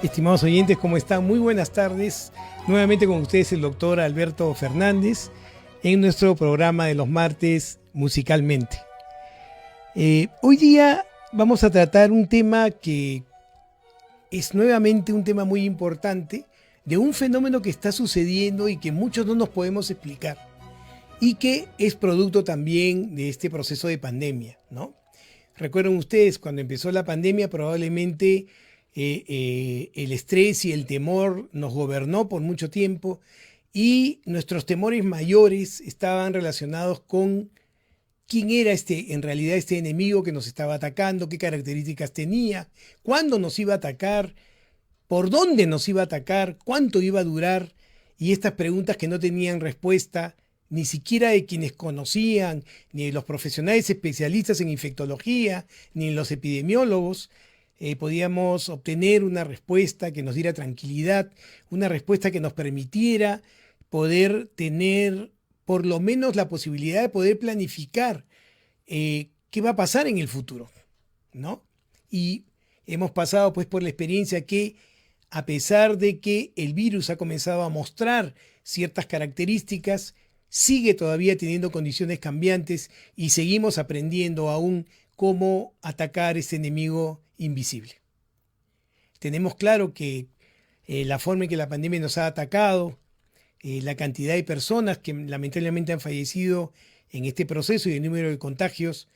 Estimados oyentes, ¿cómo están? Muy buenas tardes. Nuevamente con ustedes el doctor Alberto Fernández en nuestro programa de los martes Musicalmente. Hoy día vamos a tratar un tema que es nuevamente un tema muy importante de un fenómeno que está sucediendo y que muchos no nos podemos explicar y que es producto también de este proceso de pandemia, ¿no? Recuerden ustedes, cuando empezó la pandemia probablemente el estrés y el temor nos gobernó por mucho tiempo y nuestros temores mayores estaban relacionados con quién era en realidad este enemigo que nos estaba atacando, qué características tenía, cuándo nos iba a atacar, por dónde nos iba a atacar, cuánto iba a durar, y estas preguntas que no tenían respuesta ni siquiera de quienes conocían, ni de los profesionales especialistas en infectología, ni de los epidemiólogos, podíamos obtener una respuesta que nos diera tranquilidad, una respuesta que nos permitiera poder tener por lo menos la posibilidad de poder planificar qué va a pasar en el futuro, ¿no? Y hemos pasado pues por la experiencia que a pesar de que el virus ha comenzado a mostrar ciertas características, sigue todavía teniendo condiciones cambiantes y seguimos aprendiendo aún cómo atacar este enemigo invisible. Tenemos claro que la forma en que la pandemia nos ha atacado, la cantidad de personas que lamentablemente han fallecido en este proceso y el número de contagios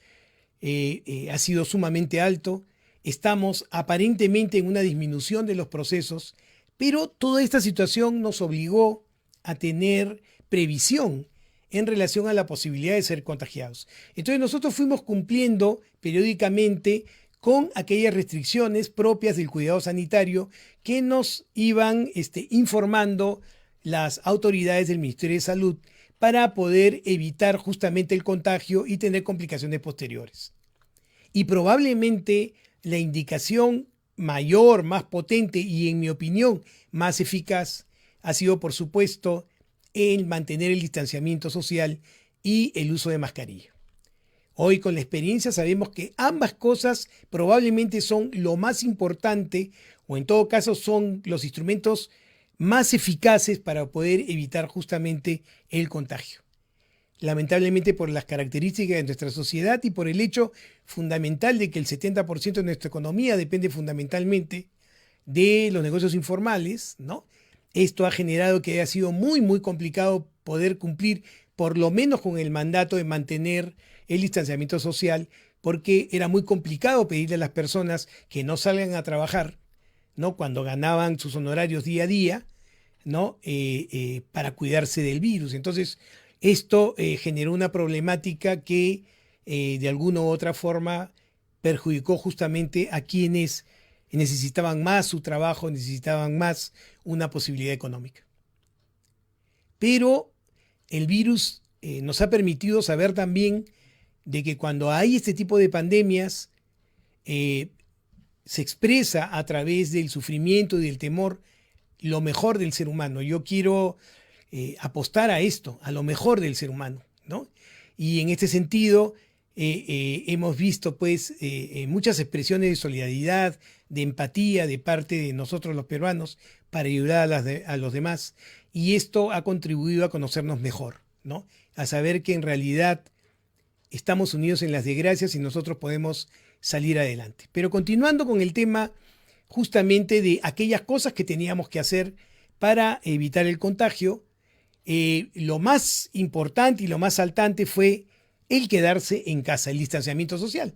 ha sido sumamente alto. Estamos aparentemente en una disminución de los procesos, pero toda esta situación nos obligó a tener previsión en relación a la posibilidad de ser contagiados. Entonces nosotros fuimos cumpliendo periódicamente con aquellas restricciones propias del cuidado sanitario que nos iban informando las autoridades del Ministerio de Salud para poder evitar justamente el contagio y tener complicaciones posteriores. Y probablemente la indicación mayor, más potente y en mi opinión más eficaz ha sido por supuesto el mantener el distanciamiento social y el uso de mascarilla. Hoy con la experiencia sabemos que ambas cosas probablemente son lo más importante o en todo caso son los instrumentos más eficaces para poder evitar justamente el contagio. Lamentablemente por las características de nuestra sociedad y por el hecho fundamental de que el 70% de nuestra economía depende fundamentalmente de los negocios informales, ¿no? Esto ha generado que haya sido muy complicado poder cumplir por lo menos con el mandato de mantener el distanciamiento social, porque era muy complicado pedirle a las personas que no salgan a trabajar, ¿no? Cuando ganaban sus honorarios día a día, ¿no? Para cuidarse del virus. Entonces, esto generó una problemática que de alguna u otra forma perjudicó justamente a quienes necesitaban más su trabajo, necesitaban más una posibilidad económica. Pero el virus nos ha permitido saber también de que cuando hay este tipo de pandemias, se expresa a través del sufrimiento y del temor lo mejor del ser humano. Yo quiero apostar a esto, a lo mejor del ser humano, ¿no? Y en este sentido hemos visto pues muchas expresiones de solidaridad, de empatía de parte de nosotros los peruanos para ayudar a los demás, y esto ha contribuido a conocernos mejor, ¿no? A saber que en realidad estamos unidos en las desgracias y nosotros podemos salir adelante. Pero continuando con el tema justamente de aquellas cosas que teníamos que hacer para evitar el contagio, lo más importante y lo más saltante fue el quedarse en casa, el distanciamiento social.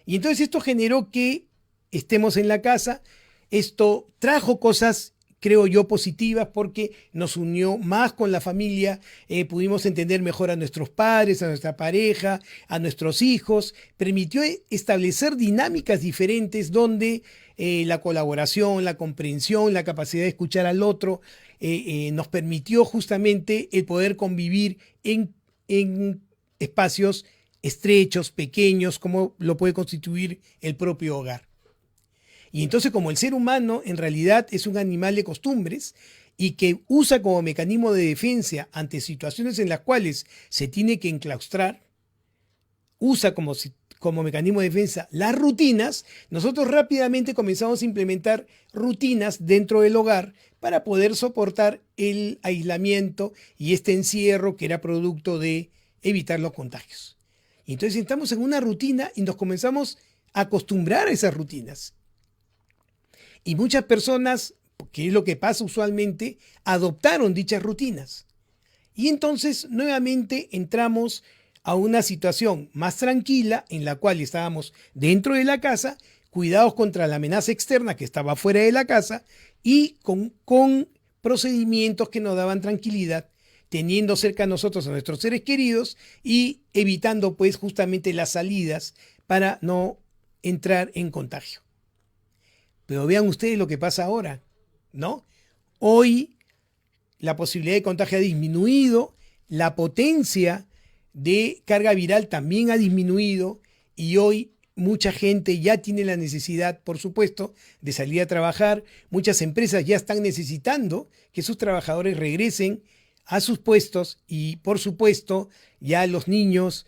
Y entonces esto generó que estemos en la casa. Esto trajo cosas, creo yo, positivas porque nos unió más con la familia, pudimos entender mejor a nuestros padres, a nuestra pareja, a nuestros hijos, permitió establecer dinámicas diferentes donde la colaboración, la comprensión, la capacidad de escuchar al otro, nos permitió justamente el poder convivir en espacios estrechos, pequeños, como lo puede constituir el propio hogar. Y entonces como el ser humano en realidad es un animal de costumbres y que usa como mecanismo de defensa ante situaciones en las cuales se tiene que enclaustrar, usa como mecanismo de defensa las rutinas, nosotros rápidamente comenzamos a implementar rutinas dentro del hogar para poder soportar el aislamiento y este encierro que era producto de evitar los contagios. Y entonces estamos en una rutina y nos comenzamos a acostumbrar a esas rutinas. Y muchas personas, que es lo que pasa usualmente, adoptaron dichas rutinas. Y entonces nuevamente entramos a una situación más tranquila en la cual estábamos dentro de la casa, cuidados contra la amenaza externa que estaba fuera de la casa y con procedimientos que nos daban tranquilidad, teniendo cerca a nosotros a nuestros seres queridos y evitando pues justamente las salidas para no entrar en contagio. Pero vean ustedes lo que pasa ahora, ¿no? Hoy la posibilidad de contagio ha disminuido, la potencia de carga viral también ha disminuido y hoy mucha gente ya tiene la necesidad, por supuesto, de salir a trabajar. Muchas empresas ya están necesitando que sus trabajadores regresen a sus puestos y, por supuesto, ya los niños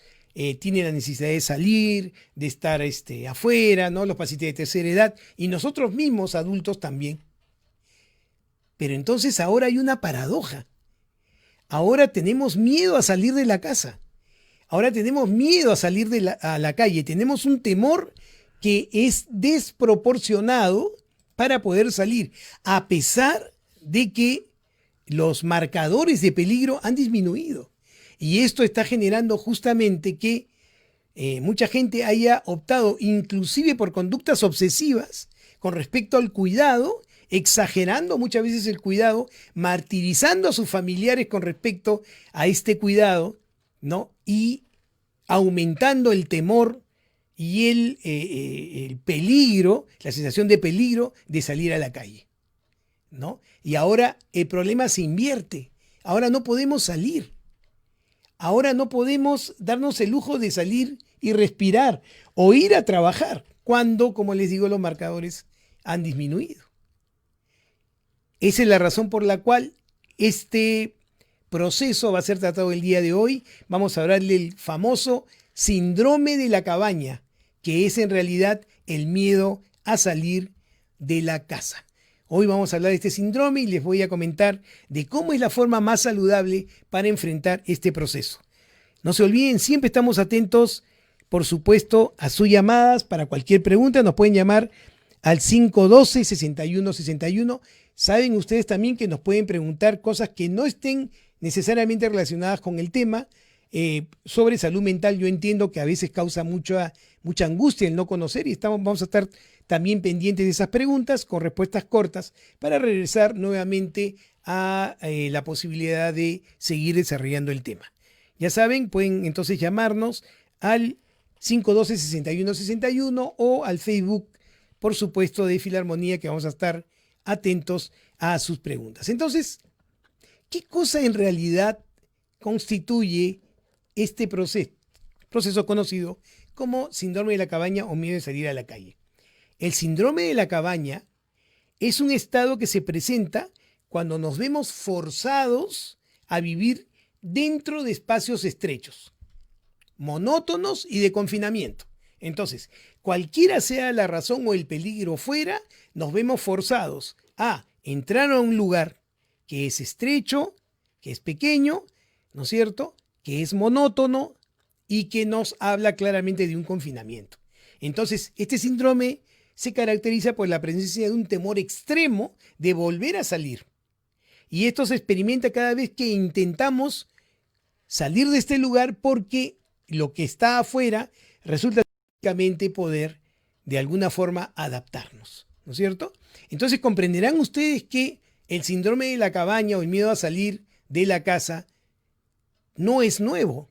tienen la necesidad de salir, de estar afuera, ¿no? Los pacientes de tercera edad y nosotros mismos, adultos, también. Pero entonces ahora hay una paradoja. Ahora tenemos miedo a salir de la casa. Ahora tenemos miedo a salir a la calle. Tenemos un temor que es desproporcionado para poder salir, a pesar de que los marcadores de peligro han disminuido. Y esto está generando justamente que mucha gente haya optado inclusive por conductas obsesivas con respecto al cuidado, exagerando muchas veces el cuidado, martirizando a sus familiares con respecto a este cuidado, ¿no? Y aumentando el temor y el peligro, la sensación de peligro de salir a la calle, ¿no? Y ahora el problema se invierte. Ahora no podemos salir. Ahora no podemos darnos el lujo de salir y respirar o ir a trabajar cuando, como les digo, los marcadores han disminuido. Esa es la razón por la cual este proceso va a ser tratado el día de hoy. Vamos a hablar del famoso síndrome de la cabaña, que es en realidad el miedo a salir de la casa. Hoy vamos a hablar de este síndrome y les voy a comentar de cómo es la forma más saludable para enfrentar este proceso. No se olviden, siempre estamos atentos, por supuesto, a sus llamadas. Para cualquier pregunta nos pueden llamar al 512-6161. Saben ustedes también que nos pueden preguntar cosas que no estén necesariamente relacionadas con el tema. Sobre salud mental, yo entiendo que a veces causa mucha angustia el no conocer y vamos a estar también pendientes de esas preguntas con respuestas cortas para regresar nuevamente a la posibilidad de seguir desarrollando el tema. Ya saben, pueden entonces llamarnos al 512-6161 o al Facebook, por supuesto, de Filarmonía, que vamos a estar atentos a sus preguntas. Entonces, ¿qué cosa en realidad constituye este proceso conocido como síndrome de la cabaña o miedo de salir a la calle? El síndrome de la cabaña es un estado que se presenta cuando nos vemos forzados a vivir dentro de espacios estrechos, monótonos y de confinamiento. Entonces, cualquiera sea la razón o el peligro fuera, nos vemos forzados a entrar a un lugar que es estrecho, que es pequeño, ¿no es cierto?, que es monótono y que nos habla claramente de un confinamiento. Entonces, este síndrome se caracteriza por la presencia de un temor extremo de volver a salir. Y esto se experimenta cada vez que intentamos salir de este lugar porque lo que está afuera resulta únicamente poder de alguna forma adaptarnos, ¿no es cierto? Entonces comprenderán ustedes que el síndrome de la cabaña o el miedo a salir de la casa no es nuevo.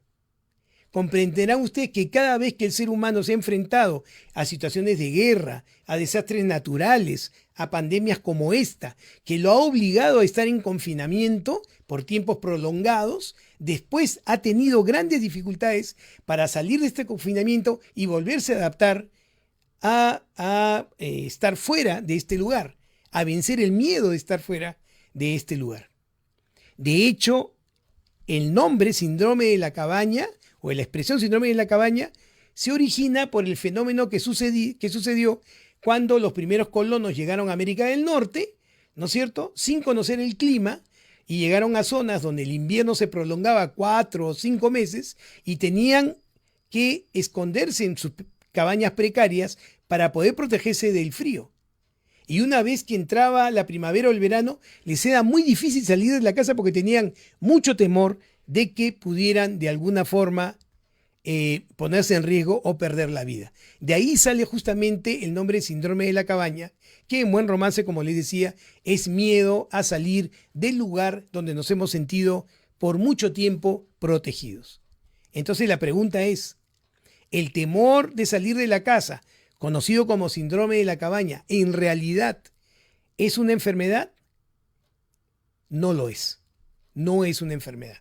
Comprenderán ustedes que cada vez que el ser humano se ha enfrentado a situaciones de guerra, a desastres naturales, a pandemias como esta, que lo ha obligado a estar en confinamiento por tiempos prolongados, después ha tenido grandes dificultades para salir de este confinamiento y volverse a adaptar a estar fuera de este lugar, a vencer el miedo de estar fuera de este lugar. De hecho, el nombre síndrome de la cabaña o la expresión síndrome de la cabaña se origina por el fenómeno que sucedió cuando los primeros colonos llegaron a América del Norte, ¿no es cierto?, sin conocer el clima, y llegaron a zonas donde el invierno se prolongaba 4 o 5 meses y tenían que esconderse en sus cabañas precarias para poder protegerse del frío. Y una vez que entraba la primavera o el verano, les era muy difícil salir de la casa porque tenían mucho temor de que pudieran de alguna forma ponerse en riesgo o perder la vida. De ahí sale justamente el nombre síndrome de la cabaña, que en buen romance, como les decía, es miedo a salir del lugar donde nos hemos sentido por mucho tiempo protegidos. Entonces la pregunta es, ¿el temor de salir de la casa, conocido como síndrome de la cabaña, en realidad es una enfermedad? No lo es. No es una enfermedad.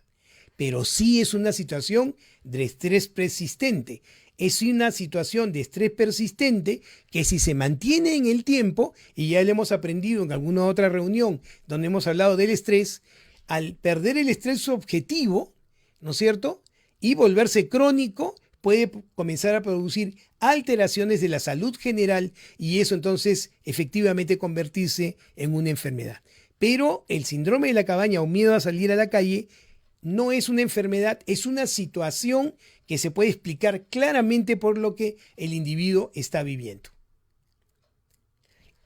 Pero sí es una situación de estrés persistente. Es una situación de estrés persistente que si se mantiene en el tiempo, y ya lo hemos aprendido en alguna otra reunión donde hemos hablado del estrés, al perder el estrés objetivo, ¿no es cierto?, y volverse crónico, puede comenzar a producir alteraciones de la salud general y eso entonces efectivamente convertirse en una enfermedad. Pero el síndrome de la cabaña o miedo a salir a la calle no es una enfermedad, es una situación que se puede explicar claramente por lo que el individuo está viviendo.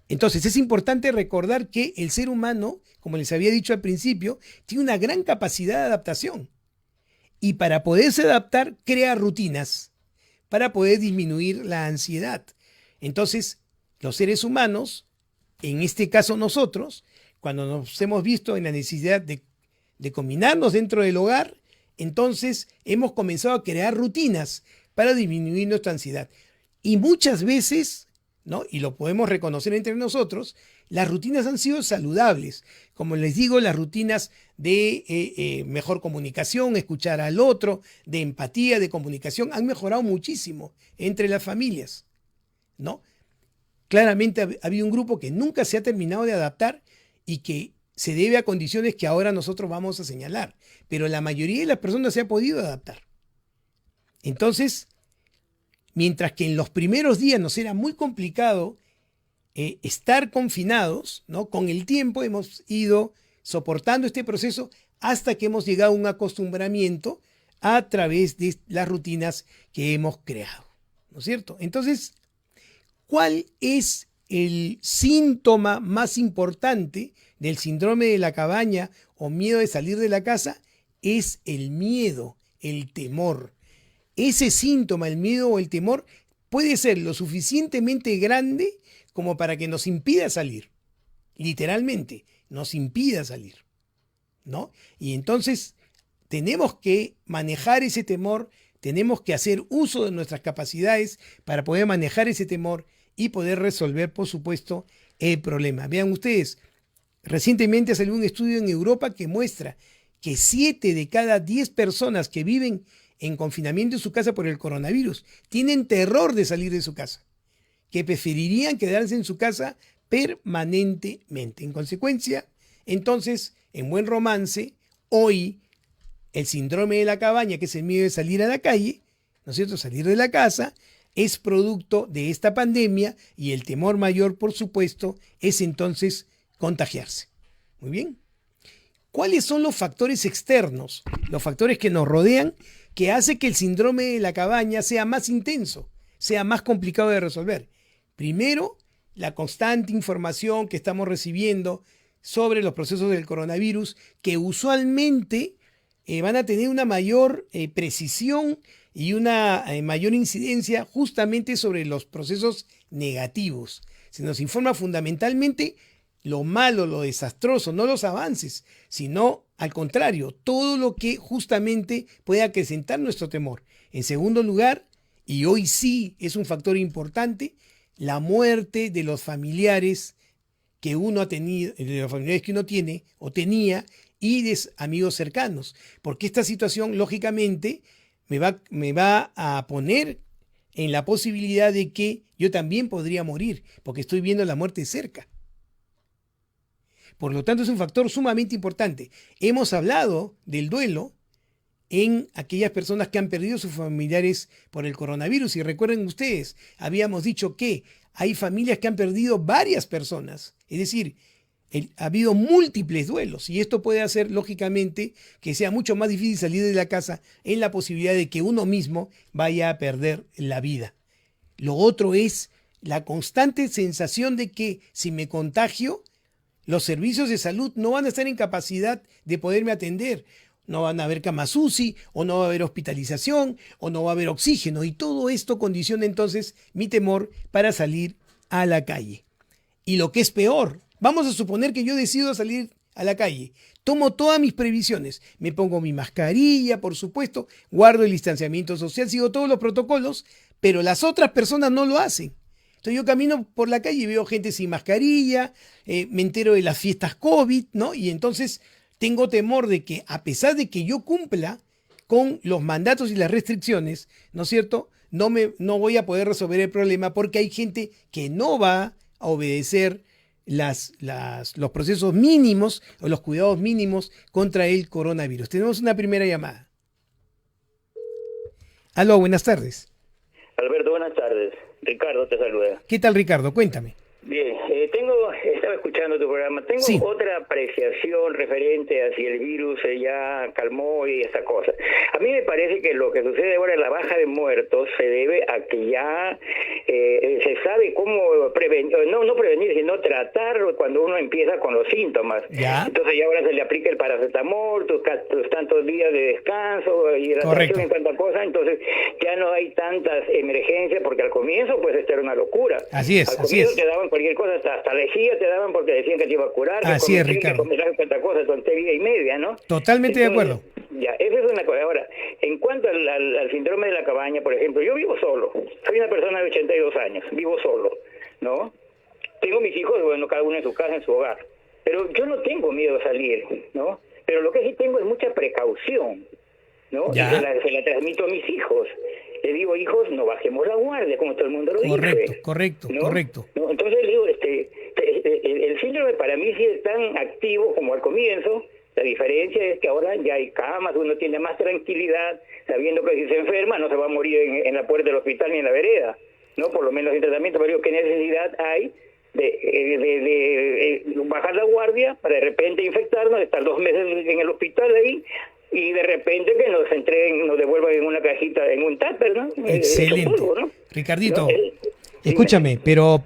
Entonces es importante recordar que el ser humano, como les había dicho al principio, tiene una gran capacidad de adaptación. Y para poderse adaptar, crea rutinas para poder disminuir la ansiedad. Entonces, los seres humanos, en este caso nosotros, cuando nos hemos visto en la necesidad de combinarnos dentro del hogar, entonces hemos comenzado a crear rutinas para disminuir nuestra ansiedad. Y muchas veces, ¿no?, y lo podemos reconocer entre nosotros, las rutinas han sido saludables. Como les digo, las rutinas de mejor comunicación, escuchar al otro, de empatía, de comunicación, han mejorado muchísimo entre las familias, ¿no? Claramente ha habido un grupo que nunca se ha terminado de adaptar y que se debe a condiciones que ahora nosotros vamos a señalar, pero la mayoría de las personas se ha podido adaptar. Entonces, mientras que en los primeros días nos era muy complicado estar confinados, ¿no?, con el tiempo hemos ido soportando este proceso hasta que hemos llegado a un acostumbramiento a través de las rutinas que hemos creado, ¿no es cierto? Entonces, ¿cuál es el síntoma más importante del síndrome de la cabaña o miedo de salir de la casa? Es el miedo, el temor. Ese síntoma, el miedo o el temor, puede ser lo suficientemente grande como para que nos impida salir. Literalmente, nos impida salir, ¿no? Y entonces tenemos que manejar ese temor, tenemos que hacer uso de nuestras capacidades para poder manejar ese temor y poder resolver, por supuesto, el problema. Vean ustedes, recientemente salió un estudio en Europa que muestra que 7 de cada 10 personas que viven en confinamiento en su casa por el coronavirus tienen terror de salir de su casa, que preferirían quedarse en su casa permanentemente. En consecuencia, entonces, en buen romance, hoy el síndrome de la cabaña, que es el miedo de salir a la calle, ¿no es cierto?, salir de la casa, es producto de esta pandemia y el temor mayor, por supuesto, es entonces contagiarse. Muy bien. ¿Cuáles son los factores externos, los factores que nos rodean, que hace que el síndrome de la cabaña sea más intenso, sea más complicado de resolver? Primero, la constante información que estamos recibiendo sobre los procesos del coronavirus, que usualmente van a tener una mayor precisión y una mayor incidencia justamente sobre los procesos negativos. Se nos informa fundamentalmente lo malo, lo desastroso, no los avances, sino al contrario, todo lo que justamente puede acrecentar nuestro temor. En segundo lugar, y hoy sí es un factor importante, la muerte de los familiares que uno ha tenido, de los familiares que uno tiene o tenía y de amigos cercanos, porque esta situación lógicamente me va a poner en la posibilidad de que yo también podría morir, porque estoy viendo la muerte cerca. Por lo tanto, es un factor sumamente importante. Hemos hablado del duelo en aquellas personas que han perdido sus familiares por el coronavirus. Y recuerden ustedes, habíamos dicho que hay familias que han perdido varias personas, es decir, ha habido múltiples duelos y esto puede hacer lógicamente que sea mucho más difícil salir de la casa en la posibilidad de que uno mismo vaya a perder la vida. Lo otro es la constante sensación de que si me contagio, los servicios de salud no van a estar en capacidad de poderme atender. No van a haber camas UCI, o no va a haber hospitalización, o no va a haber oxígeno. Y todo esto condiciona entonces mi temor para salir a la calle. Y lo que es peor, vamos a suponer que yo decido salir a la calle. Tomo todas mis previsiones. Me pongo mi mascarilla, por supuesto, guardo el distanciamiento social, sigo todos los protocolos, pero las otras personas no lo hacen. Entonces yo camino por la calle y veo gente sin mascarilla, me entero de las fiestas COVID, ¿no? Y entonces tengo temor de que, a pesar de que yo cumpla con los mandatos y las restricciones, ¿no es cierto?, no voy a poder resolver el problema porque hay gente que no va a obedecer los procesos mínimos o los cuidados mínimos contra el coronavirus. Tenemos una primera llamada. Aló, buenas tardes. Alberto, buenas tardes. Ricardo te saluda. ¿Qué tal, Ricardo? Cuéntame. Bien, estaba escuchando tu programa. Tengo otra apreciación referente a si el virus ya calmó y esa cosa. A mí me parece que lo que sucede ahora en la baja de muertos se debe a que ya se sabe cómo prevenir, no prevenir, sino tratar cuando uno empieza con los síntomas. ¿Ya? Entonces ya ahora se le aplica el paracetamol, tus tantos días de descanso, hidratación y tanta cosa. Entonces ya no hay tantas emergencias, porque al comienzo pues esto era una locura. Así es, al comienzo te daban cualquier cosa, hasta lejía te daban porque decían que te iba a curar. Así es, Ricardo. Tanta cosa, tontería y media, ¿no? Totalmente. Entonces, de acuerdo. Ya, esa es una cosa. Ahora, en cuanto al síndrome de la cabaña, por ejemplo, yo vivo solo. Soy una persona de 82 años, vivo solo, ¿no? Tengo mis hijos, bueno, cada uno en su casa, en su hogar. Pero yo no tengo miedo a salir, ¿no? Pero lo que sí tengo es mucha precaución, ¿no? Ya. Y se la transmito a mis hijos. Le digo, hijos, no bajemos la guardia, como todo el mundo lo dice. Correcto. ¿No? Entonces, digo, el síndrome para mí sí es tan activo como al comienzo. La diferencia es que ahora ya hay camas, uno tiene más tranquilidad, sabiendo que si se enferma no se va a morir en la puerta del hospital ni en la vereda, ¿no? Por lo menos en tratamiento, pero digo, ¿qué necesidad hay de bajar la guardia para de repente infectarnos, estar 2 meses en el hospital ahí, y de repente que nos entreguen, nos devuelvan en una cajita, en un tupper, ¿no? Excelente. Polvo, ¿no? Ricardito, ¿no? Escúchame, pero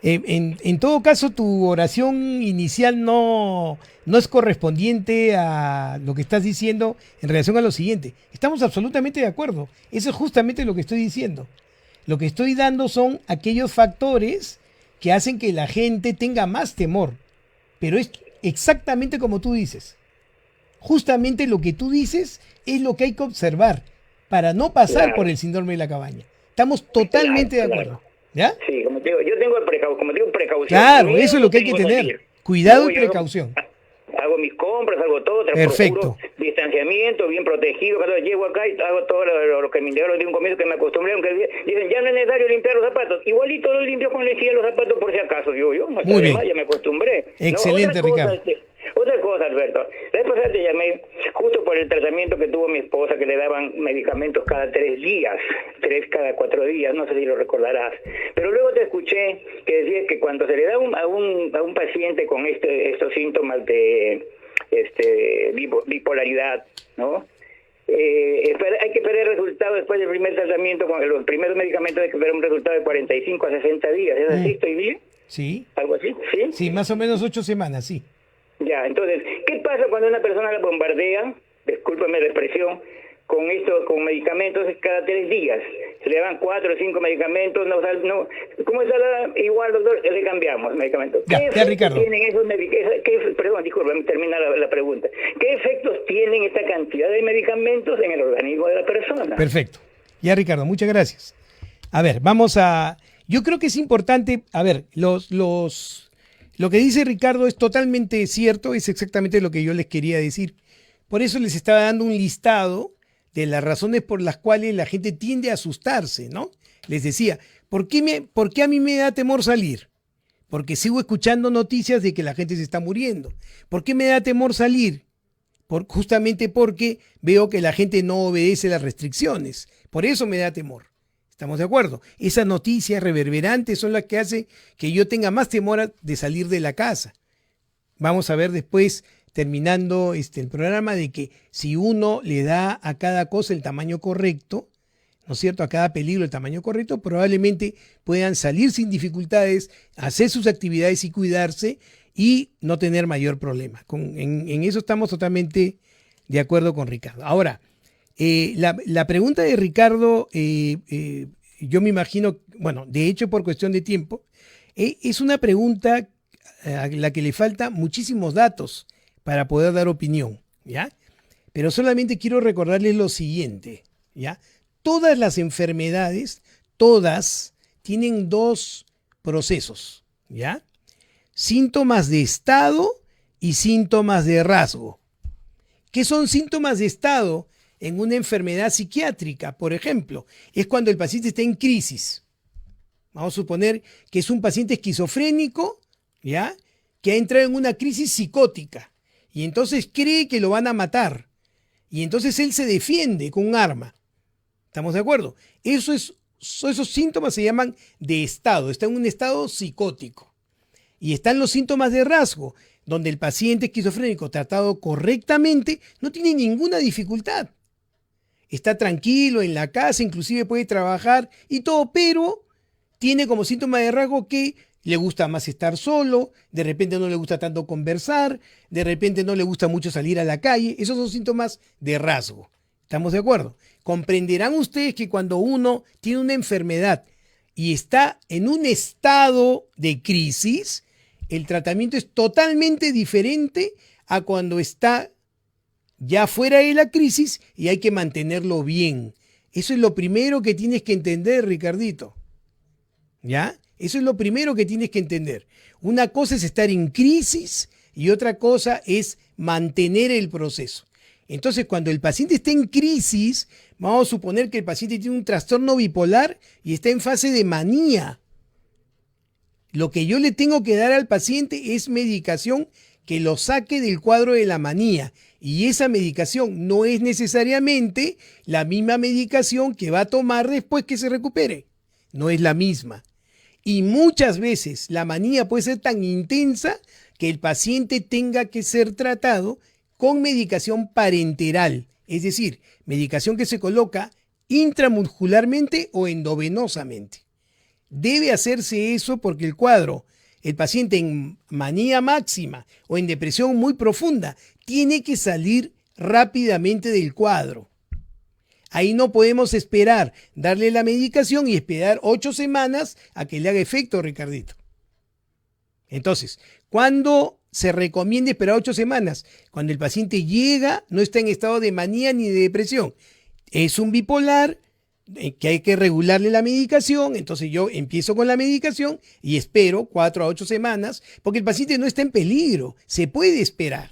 en todo caso tu oración inicial no es correspondiente a lo que estás diciendo en relación a lo siguiente. Estamos absolutamente de acuerdo. Eso es justamente lo que estoy diciendo. Lo que estoy dando son aquellos factores que hacen que la gente tenga más temor. Pero es exactamente como tú dices. Justamente lo que tú dices es lo que hay que observar para no pasar por el síndrome de la cabaña. Estamos totalmente de acuerdo. ¿Ya? Sí, como te digo, yo tengo precaución. Claro, eso es lo que hay que tener. Cuidado y precaución. Hago mis compras, hago todo, perfecto. Distanciamiento, bien protegido. Cuando llego acá y hago todo lo que me indicaron de un comienzo, que me acostumbré, aunque dicen, ya no es necesario limpiar los zapatos. Igualito lo limpio con lejía los zapatos por si acaso, digo yo. No muy bien. Ya me acostumbré. Excelente, ¿no? Ricardo. Otra cosa, Alberto. La vez pasada te llamé justo por el tratamiento que tuvo mi esposa, que le daban medicamentos cada 3 días, 3 cada 4 días, no sé si lo recordarás. Pero luego te escuché que decías que cuando se le da a un paciente con estos síntomas de bipolaridad, ¿no? Hay que esperar el resultado después del primer tratamiento, con los primeros medicamentos hay que esperar un resultado de 45 a 60 días. ¿Es así? ¿Estoy bien? Sí. ¿Algo así? Sí. Sí, más o menos 8 semanas, sí. Ya, entonces, ¿qué pasa cuando una persona la bombardea, discúlpame la expresión, con medicamentos cada 3 días? Se le dan 4 o 5 medicamentos, ¿cómo está igual, doctor? Le cambiamos medicamentos. Ya, Ricardo. Tienen esos perdón, discúlpame, termina la pregunta. ¿Qué efectos tienen esta cantidad de medicamentos en el organismo de la persona? Perfecto. Ya, Ricardo, muchas gracias. A ver, yo creo que es importante, lo que dice Ricardo es totalmente cierto, es exactamente lo que yo les quería decir. Por eso les estaba dando un listado de las razones por las cuales la gente tiende a asustarse, ¿no? Les decía, ¿por qué a mí me da temor salir? Porque sigo escuchando noticias de que la gente se está muriendo. ¿Por qué me da temor salir? justamente porque veo que la gente no obedece las restricciones. Por eso me da temor. ¿Estamos de acuerdo? Esas noticias reverberantes son las que hacen que yo tenga más temor de salir de la casa. Vamos a ver después, terminando el programa, de que si uno le da a cada cosa el tamaño correcto, ¿no es cierto?, a cada peligro el tamaño correcto, probablemente puedan salir sin dificultades, hacer sus actividades y cuidarse y no tener mayor problema. En eso estamos totalmente de acuerdo con Ricardo. Ahora, la pregunta de Ricardo, yo me imagino, bueno, de hecho por cuestión de tiempo, es una pregunta a la que le falta muchísimos datos para poder dar opinión, ¿ya? Pero solamente quiero recordarles lo siguiente, ¿ya? Todas las enfermedades, todas tienen dos procesos, ¿ya? Síntomas de estado y síntomas de rasgo. ¿Qué son síntomas de estado en una enfermedad psiquiátrica? Por ejemplo, es cuando el paciente está en crisis. Vamos a suponer que es un paciente esquizofrénico, ¿ya?, que ha entrado en una crisis psicótica y entonces cree que lo van a matar. Y entonces él se defiende con un arma. ¿Estamos de acuerdo? Esos síntomas se llaman de estado. Está en un estado psicótico. Y están los síntomas de rasgo, donde el paciente esquizofrénico tratado correctamente no tiene ninguna dificultad. Está tranquilo en la casa, inclusive puede trabajar y todo, pero tiene como síntoma de rasgo que le gusta más estar solo, de repente no le gusta tanto conversar, de repente no le gusta mucho salir a la calle. Esos son síntomas de rasgo. ¿Estamos de acuerdo? Comprenderán ustedes que cuando uno tiene una enfermedad y está en un estado de crisis, el tratamiento es totalmente diferente a cuando está ya fuera de la crisis y hay que mantenerlo bien. Eso es lo primero que tienes que entender, Ricardito. ¿Ya? Eso es lo primero que tienes que entender. Una cosa es estar en crisis y otra cosa es mantener el proceso. Entonces, cuando el paciente está en crisis, vamos a suponer que el paciente tiene un trastorno bipolar y está en fase de manía. Lo que yo le tengo que dar al paciente es medicación que lo saque del cuadro de la manía. Y esa medicación no es necesariamente la misma medicación que va a tomar después que se recupere. No es la misma. Y muchas veces la manía puede ser tan intensa que el paciente tenga que ser tratado con medicación parenteral, es decir, medicación que se coloca intramuscularmente o endovenosamente. Debe hacerse eso porque el paciente en manía máxima o en depresión muy profunda, tiene que salir rápidamente del cuadro. Ahí no podemos esperar darle la medicación y esperar 8 semanas a que le haga efecto, Ricardito. Entonces, ¿cuándo se recomienda esperar 8 semanas? Cuando el paciente llega, no está en estado de manía ni de depresión. Es un bipolar que hay que regularle la medicación, entonces yo empiezo con la medicación y espero 4 a 8 semanas porque el paciente no está en peligro, se puede esperar.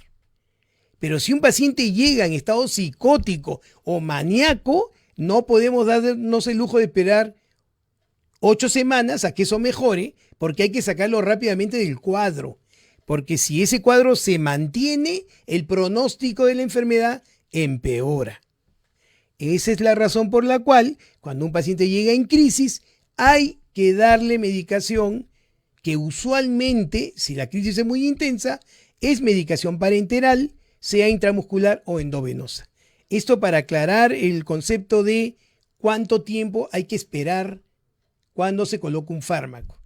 Pero si un paciente llega en estado psicótico o maníaco, no podemos darnos el lujo de esperar 8 semanas a que eso mejore, porque hay que sacarlo rápidamente del cuadro. Porque si ese cuadro se mantiene, el pronóstico de la enfermedad empeora. Esa es la razón por la cual, cuando un paciente llega en crisis, hay que darle medicación que usualmente, si la crisis es muy intensa, es medicación parenteral, sea intramuscular o endovenosa. Esto para aclarar el concepto de cuánto tiempo hay que esperar cuando se coloca un fármaco.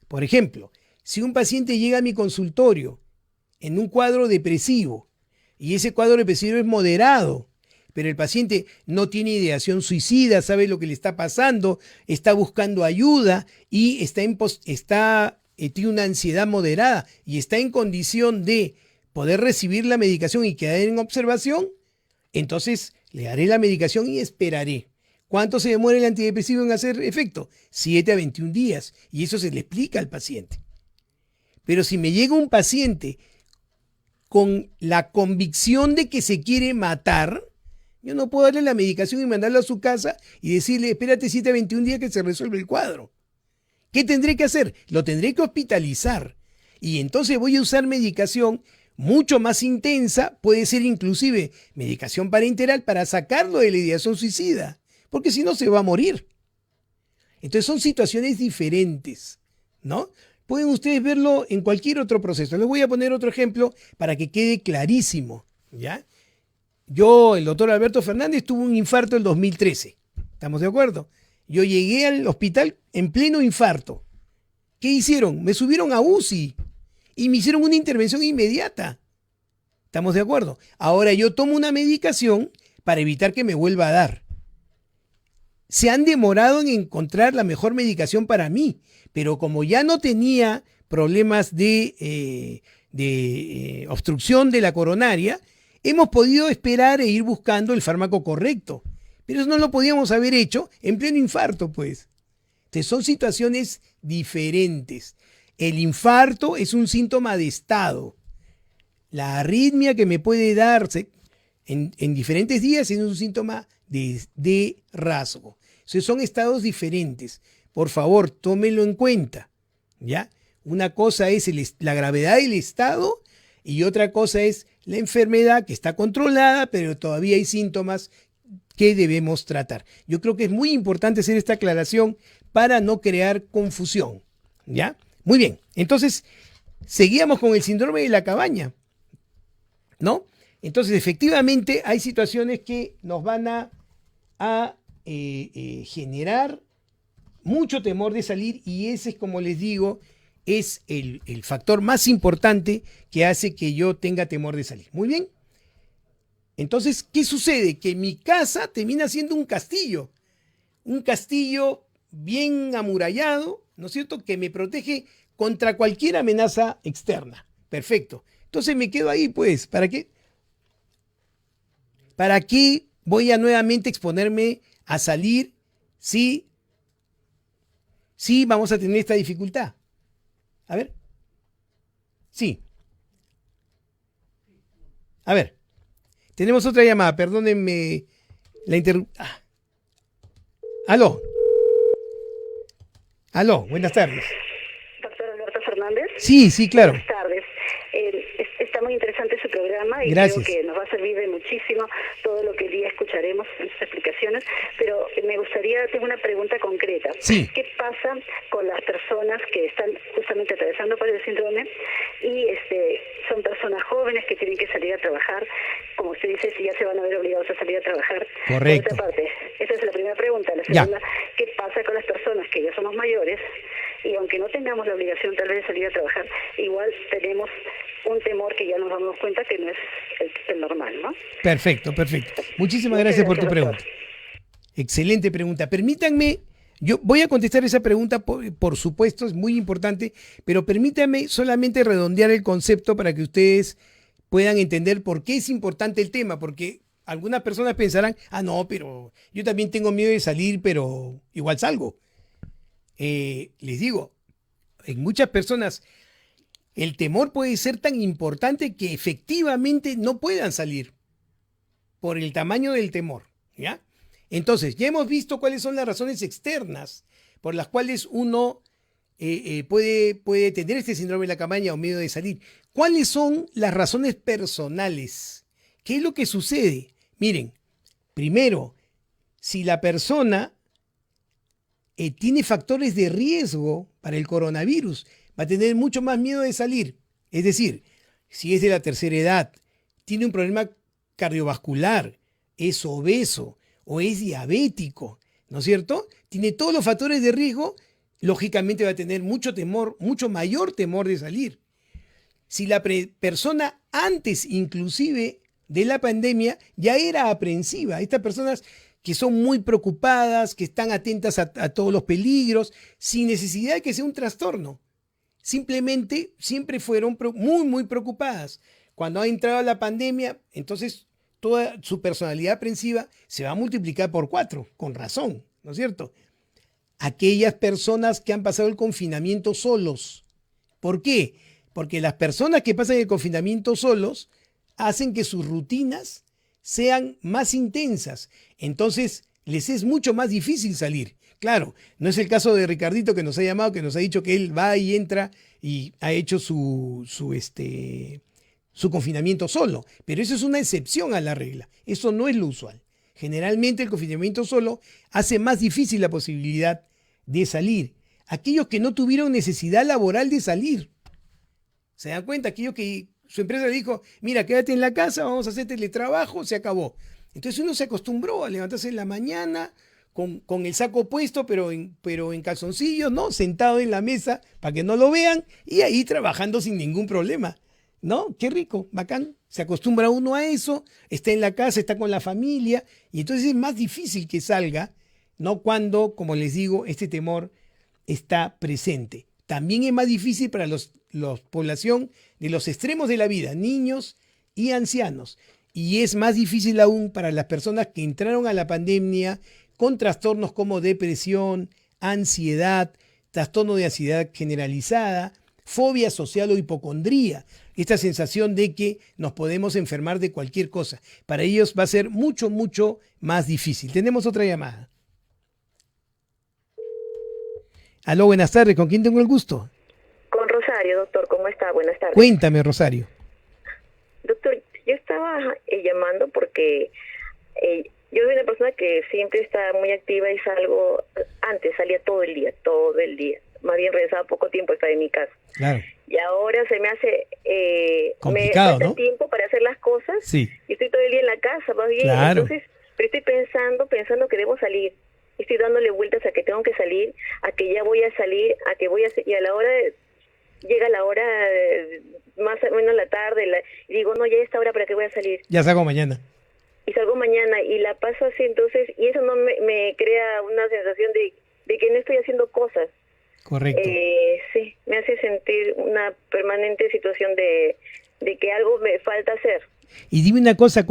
Por ejemplo, si un paciente llega a mi consultorio en un cuadro depresivo y ese cuadro depresivo es moderado, pero el paciente no tiene ideación suicida, sabe lo que le está pasando, está buscando ayuda y tiene una ansiedad moderada y está en condición de poder recibir la medicación y quedar en observación, entonces le daré la medicación y esperaré. ¿Cuánto se demora el antidepresivo en hacer efecto? 7 a 21 días. Y eso se le explica al paciente. Pero si me llega un paciente con la convicción de que se quiere matar, yo no puedo darle la medicación y mandarlo a su casa y decirle, espérate 7 a 21 días que se resuelve el cuadro. ¿Qué tendré que hacer? Lo tendré que hospitalizar. Y entonces voy a usar medicación mucho más intensa, puede ser inclusive medicación parenteral para sacarlo de la ideación suicida, porque si no se va a morir. Entonces son situaciones diferentes, ¿no? Pueden ustedes verlo en cualquier otro proceso. Les voy a poner otro ejemplo para que quede clarísimo, ¿ya? El doctor Alberto Fernández, tuvo un infarto en 2013. ¿Estamos de acuerdo? Yo llegué al hospital en pleno infarto. ¿Qué hicieron? Me subieron a UCI y me hicieron una intervención inmediata. ¿Estamos de acuerdo? Ahora yo tomo una medicación para evitar que me vuelva a dar. Se han demorado en encontrar la mejor medicación para mí, pero como ya no tenía problemas de obstrucción de la coronaria, hemos podido esperar e ir buscando el fármaco correcto. Pero eso no lo podíamos haber hecho en pleno infarto, pues. Entonces son situaciones diferentes. El infarto es un síntoma de estado. La arritmia que me puede darse en diferentes días es un síntoma de rasgo. Entonces son estados diferentes. Por favor, tómenlo en cuenta, ¿ya? Una cosa es la gravedad del estado y otra cosa es la enfermedad que está controlada, pero todavía hay síntomas que debemos tratar. Yo creo que es muy importante hacer esta aclaración para no crear confusión, ¿ya? Muy bien, entonces seguíamos con el síndrome de la cabaña, ¿no? Entonces efectivamente hay situaciones que nos van a generar mucho temor de salir y ese es, como les digo, es el factor más importante que hace que yo tenga temor de salir. Muy bien. Entonces, ¿qué sucede? Que mi casa termina siendo un castillo bien amurallado, ¿no es cierto?, que me protege contra cualquier amenaza externa. Perfecto. Entonces me quedo ahí, pues, ¿para qué? ¿Para qué voy a nuevamente exponerme a salir si vamos a tener esta dificultad? A ver. Sí. A ver. Tenemos otra llamada, perdónenme la interrupción. Aló. Aló, buenas tardes. Doctor Alberto Fernández. Sí, claro. Buenas tardes. Está muy interesante su programa y Gracias. creo que nos va a servir de muchísimo todo lo que el día escucharemos en sus explicaciones, pero me gustaría, tengo una pregunta concreta. Sí. ¿Qué pasa con las personas que están justamente atravesando por el síndrome y son personas jóvenes que tienen que salir a trabajar? Como usted dice, si ya se van a ver obligados a salir a trabajar. Correcto. Por otra parte, esa es la primera pregunta. La segunda, ¿qué pasa con las personas que ya somos mayores y aunque no tengamos la obligación tal vez de salir a trabajar, igual tenemos un temor que ya nos damos cuenta que no es el normal, ¿no? Perfecto. Muchísimas gracias por tu pregunta. Excelente pregunta. Permítanme, yo voy a contestar esa pregunta, por supuesto, es muy importante, pero permítanme solamente redondear el concepto para que ustedes puedan entender por qué es importante el tema, porque algunas personas pensarán, no, pero yo también tengo miedo de salir, pero igual salgo. Les digo, en muchas personas el temor puede ser tan importante que efectivamente no puedan salir por el tamaño del temor, ¿ya? Entonces, ya hemos visto cuáles son las razones externas por las cuales uno puede tener este síndrome de la cabaña o miedo de salir. ¿Cuáles son las razones personales? ¿Qué es lo que sucede? Miren, primero, si la persona tiene factores de riesgo para el coronavirus, va a tener mucho más miedo de salir. Es decir, si es de la tercera edad, tiene un problema cardiovascular, es obeso o es diabético, ¿no es cierto? Tiene todos los factores de riesgo, lógicamente va a tener mucho temor, mucho mayor temor de salir. Si la persona antes inclusive de la pandemia ya era aprensiva, estas personas que son muy preocupadas, que están atentas a todos los peligros, sin necesidad de que sea un trastorno. Simplemente siempre fueron muy preocupadas. Cuando ha entrado la pandemia, entonces toda su personalidad aprensiva se va a multiplicar por 4, con razón, ¿no es cierto? Aquellas personas que han pasado el confinamiento solos. ¿Por qué? Porque las personas que pasan el confinamiento solos hacen que sus rutinas sean más intensas. Entonces les es mucho más difícil salir. Claro, no es el caso de Ricardito que nos ha llamado, que nos ha dicho que él va y entra y ha hecho su su confinamiento solo, pero eso es una excepción a la regla, eso no es lo usual. Generalmente el confinamiento solo hace más difícil la posibilidad de salir. Aquellos que no tuvieron necesidad laboral de salir, ¿se dan cuenta? Aquellos que su empresa le dijo, mira, quédate en la casa, vamos a hacer teletrabajo, se acabó. Entonces uno se acostumbró a levantarse en la mañana con el saco puesto, pero en calzoncillos, ¿no? Sentado en la mesa para que no lo vean y ahí trabajando sin ningún problema, ¿no? Qué rico, bacán. Se acostumbra uno a eso, está en la casa, está con la familia y entonces es más difícil que salga, ¿no? Cuando, como les digo, este temor está presente. También es más difícil para la población de los extremos de la vida, niños y ancianos. Y es más difícil aún para las personas que entraron a la pandemia con trastornos como depresión, ansiedad, trastorno de ansiedad generalizada, fobia social o hipocondría. Esta sensación de que nos podemos enfermar de cualquier cosa. Para ellos va a ser mucho, mucho más difícil. Tenemos otra llamada. Aló, buenas tardes. ¿Con quién tengo el gusto? Con Rosario, doctor. ¿Cómo está? Buenas tardes. Cuéntame, Rosario. Doctor, yo estaba llamando porque yo soy una persona que siempre está muy activa y antes salía todo el día. Más bien regresaba poco tiempo, estaba en mi casa. Claro. Y ahora se me hace complicado, me falta ¿no? tiempo para hacer las cosas. Sí. Y estoy todo el día en la casa, más bien. Claro. Entonces, pero estoy pensando que debo salir. Estoy dándole vueltas a que tengo que salir, a que ya voy a salir, y a la hora llega la hora más o menos la tarde, y digo, no, ya es esta hora, ¿para qué voy a salir? Ya salgo mañana. Y salgo mañana y la paso así, entonces, y eso no me crea una sensación de que no estoy haciendo cosas. Correcto. Sí, me hace sentir una permanente situación de que algo me falta hacer. Y dime una cosa,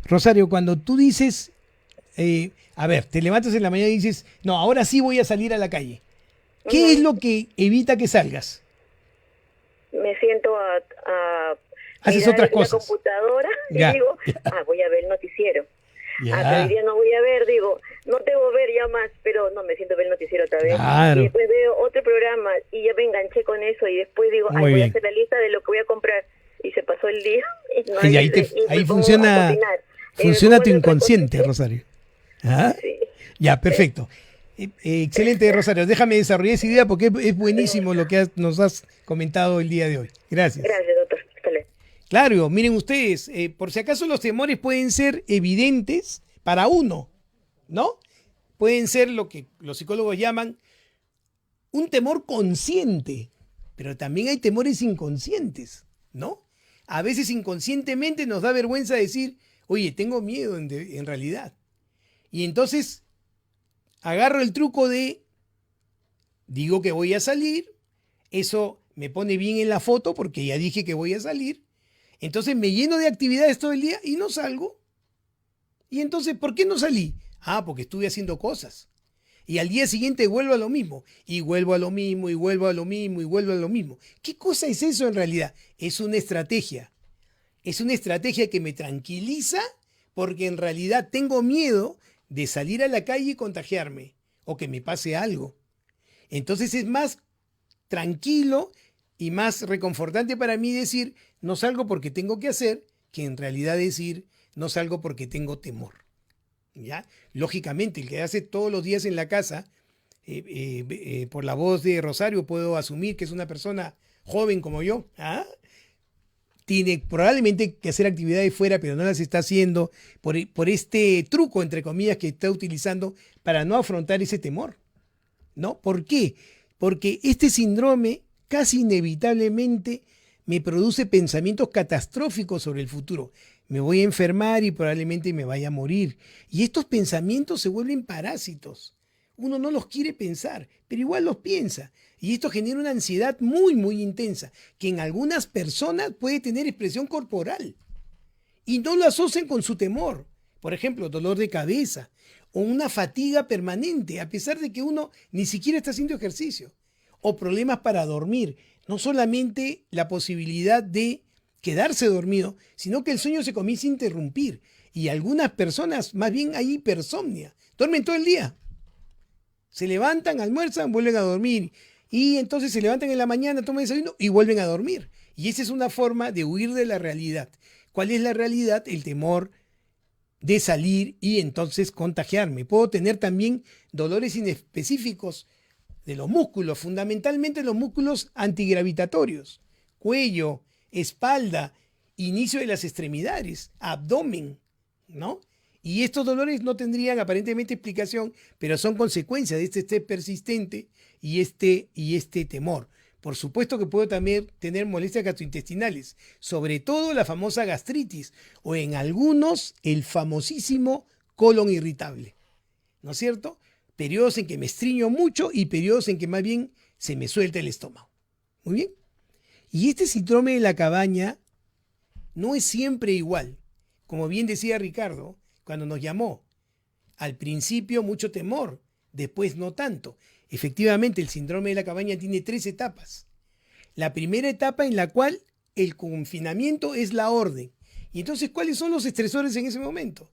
Rosario, cuando tú dices, a ver, te levantas en la mañana y dices, no, ahora sí voy a salir a la calle. ¿Qué es lo que evita que salgas? Me siento a haces mirar otras cosas. la computadora y Ya, digo, ya. Voy a ver el noticiero. Ya. Pero hoy día no voy a ver, digo, no debo ver ya más, pero no, me siento a ver el noticiero otra vez. Claro. Y después veo otro programa y ya me enganché con eso y después digo, Muy voy bien. a hacer la lista de lo que voy a comprar. Y se pasó el día. Y no Y hay- ahí me pongo funciona, a cocinar. funciona Me tu pongo a hacer otra inconsciente, cosa. Rosario. ¿Ah? Sí. Ya, perfecto. Excelente, Rosario. Déjame desarrollar esa idea porque es buenísimo lo que nos has comentado el día de hoy. Gracias. Gracias, doctor. Hasta luego. Claro, miren ustedes, por si acaso los temores pueden ser evidentes para uno, ¿no? Pueden ser lo que los psicólogos llaman un temor consciente, pero también hay temores inconscientes, ¿no? A veces inconscientemente nos da vergüenza decir, oye, tengo miedo en realidad. Y entonces agarro el truco digo que voy a salir, eso me pone bien en la foto porque ya dije que voy a salir, entonces me lleno de actividades todo el día y no salgo. Y entonces, ¿por qué no salí? Porque estuve haciendo cosas. Y al día siguiente vuelvo a lo mismo, y vuelvo a lo mismo, y vuelvo a lo mismo, y vuelvo a lo mismo. ¿Qué cosa es eso en realidad? Es una estrategia. Es una estrategia que me tranquiliza porque en realidad tengo miedo de salir a la calle y contagiarme o que me pase algo. Entonces es más tranquilo y más reconfortante para mí decir, no salgo porque tengo que hacer, que en realidad decir, no salgo porque tengo temor. ¿Ya? Lógicamente, el que hace todos los días en la casa, por la voz de Rosario, puedo asumir que es una persona joven como yo. Tiene probablemente que hacer actividades fuera, pero no las está haciendo por este truco, entre comillas, que está utilizando para no afrontar ese temor, ¿no? ¿Por qué? Porque este síndrome casi inevitablemente me produce pensamientos catastróficos sobre el futuro. Me voy a enfermar y probablemente me vaya a morir. Y estos pensamientos se vuelven parásitos. Uno no los quiere pensar, pero igual los piensa. Y esto genera una ansiedad muy, muy intensa, que en algunas personas puede tener expresión corporal. Y no lo asocian con su temor. Por ejemplo, dolor de cabeza o una fatiga permanente, a pesar de que uno ni siquiera está haciendo ejercicio. O problemas para dormir. No solamente la posibilidad de quedarse dormido, sino que el sueño se comienza a interrumpir. Y algunas personas, más bien hay hipersomnia. Duermen todo el día. Se levantan, almuerzan, vuelven a dormir. Y entonces se levantan en la mañana, toman desayuno y vuelven a dormir. Y esa es una forma de huir de la realidad. ¿Cuál es la realidad? El temor de salir y entonces contagiarme. Puedo tener también dolores inespecíficos de los músculos, fundamentalmente los músculos antigravitatorios, cuello, espalda, inicio de las extremidades, abdomen, ¿no? Y estos dolores no tendrían aparentemente explicación, pero son consecuencia de este estrés persistente y este temor. Por supuesto que puedo también tener molestias gastrointestinales, sobre todo la famosa gastritis o en algunos el famosísimo colon irritable, ¿no es cierto? Periodos en que me estriño mucho y periodos en que más bien se me suelta el estómago. Muy bien. Y este síndrome de la cabaña no es siempre igual. Como bien decía Ricardo cuando nos llamó, al principio mucho temor, después no tanto. Efectivamente, el síndrome de la cabaña tiene 3 etapas. La primera etapa en la cual el confinamiento es la orden. Y entonces, ¿cuáles son los estresores en ese momento?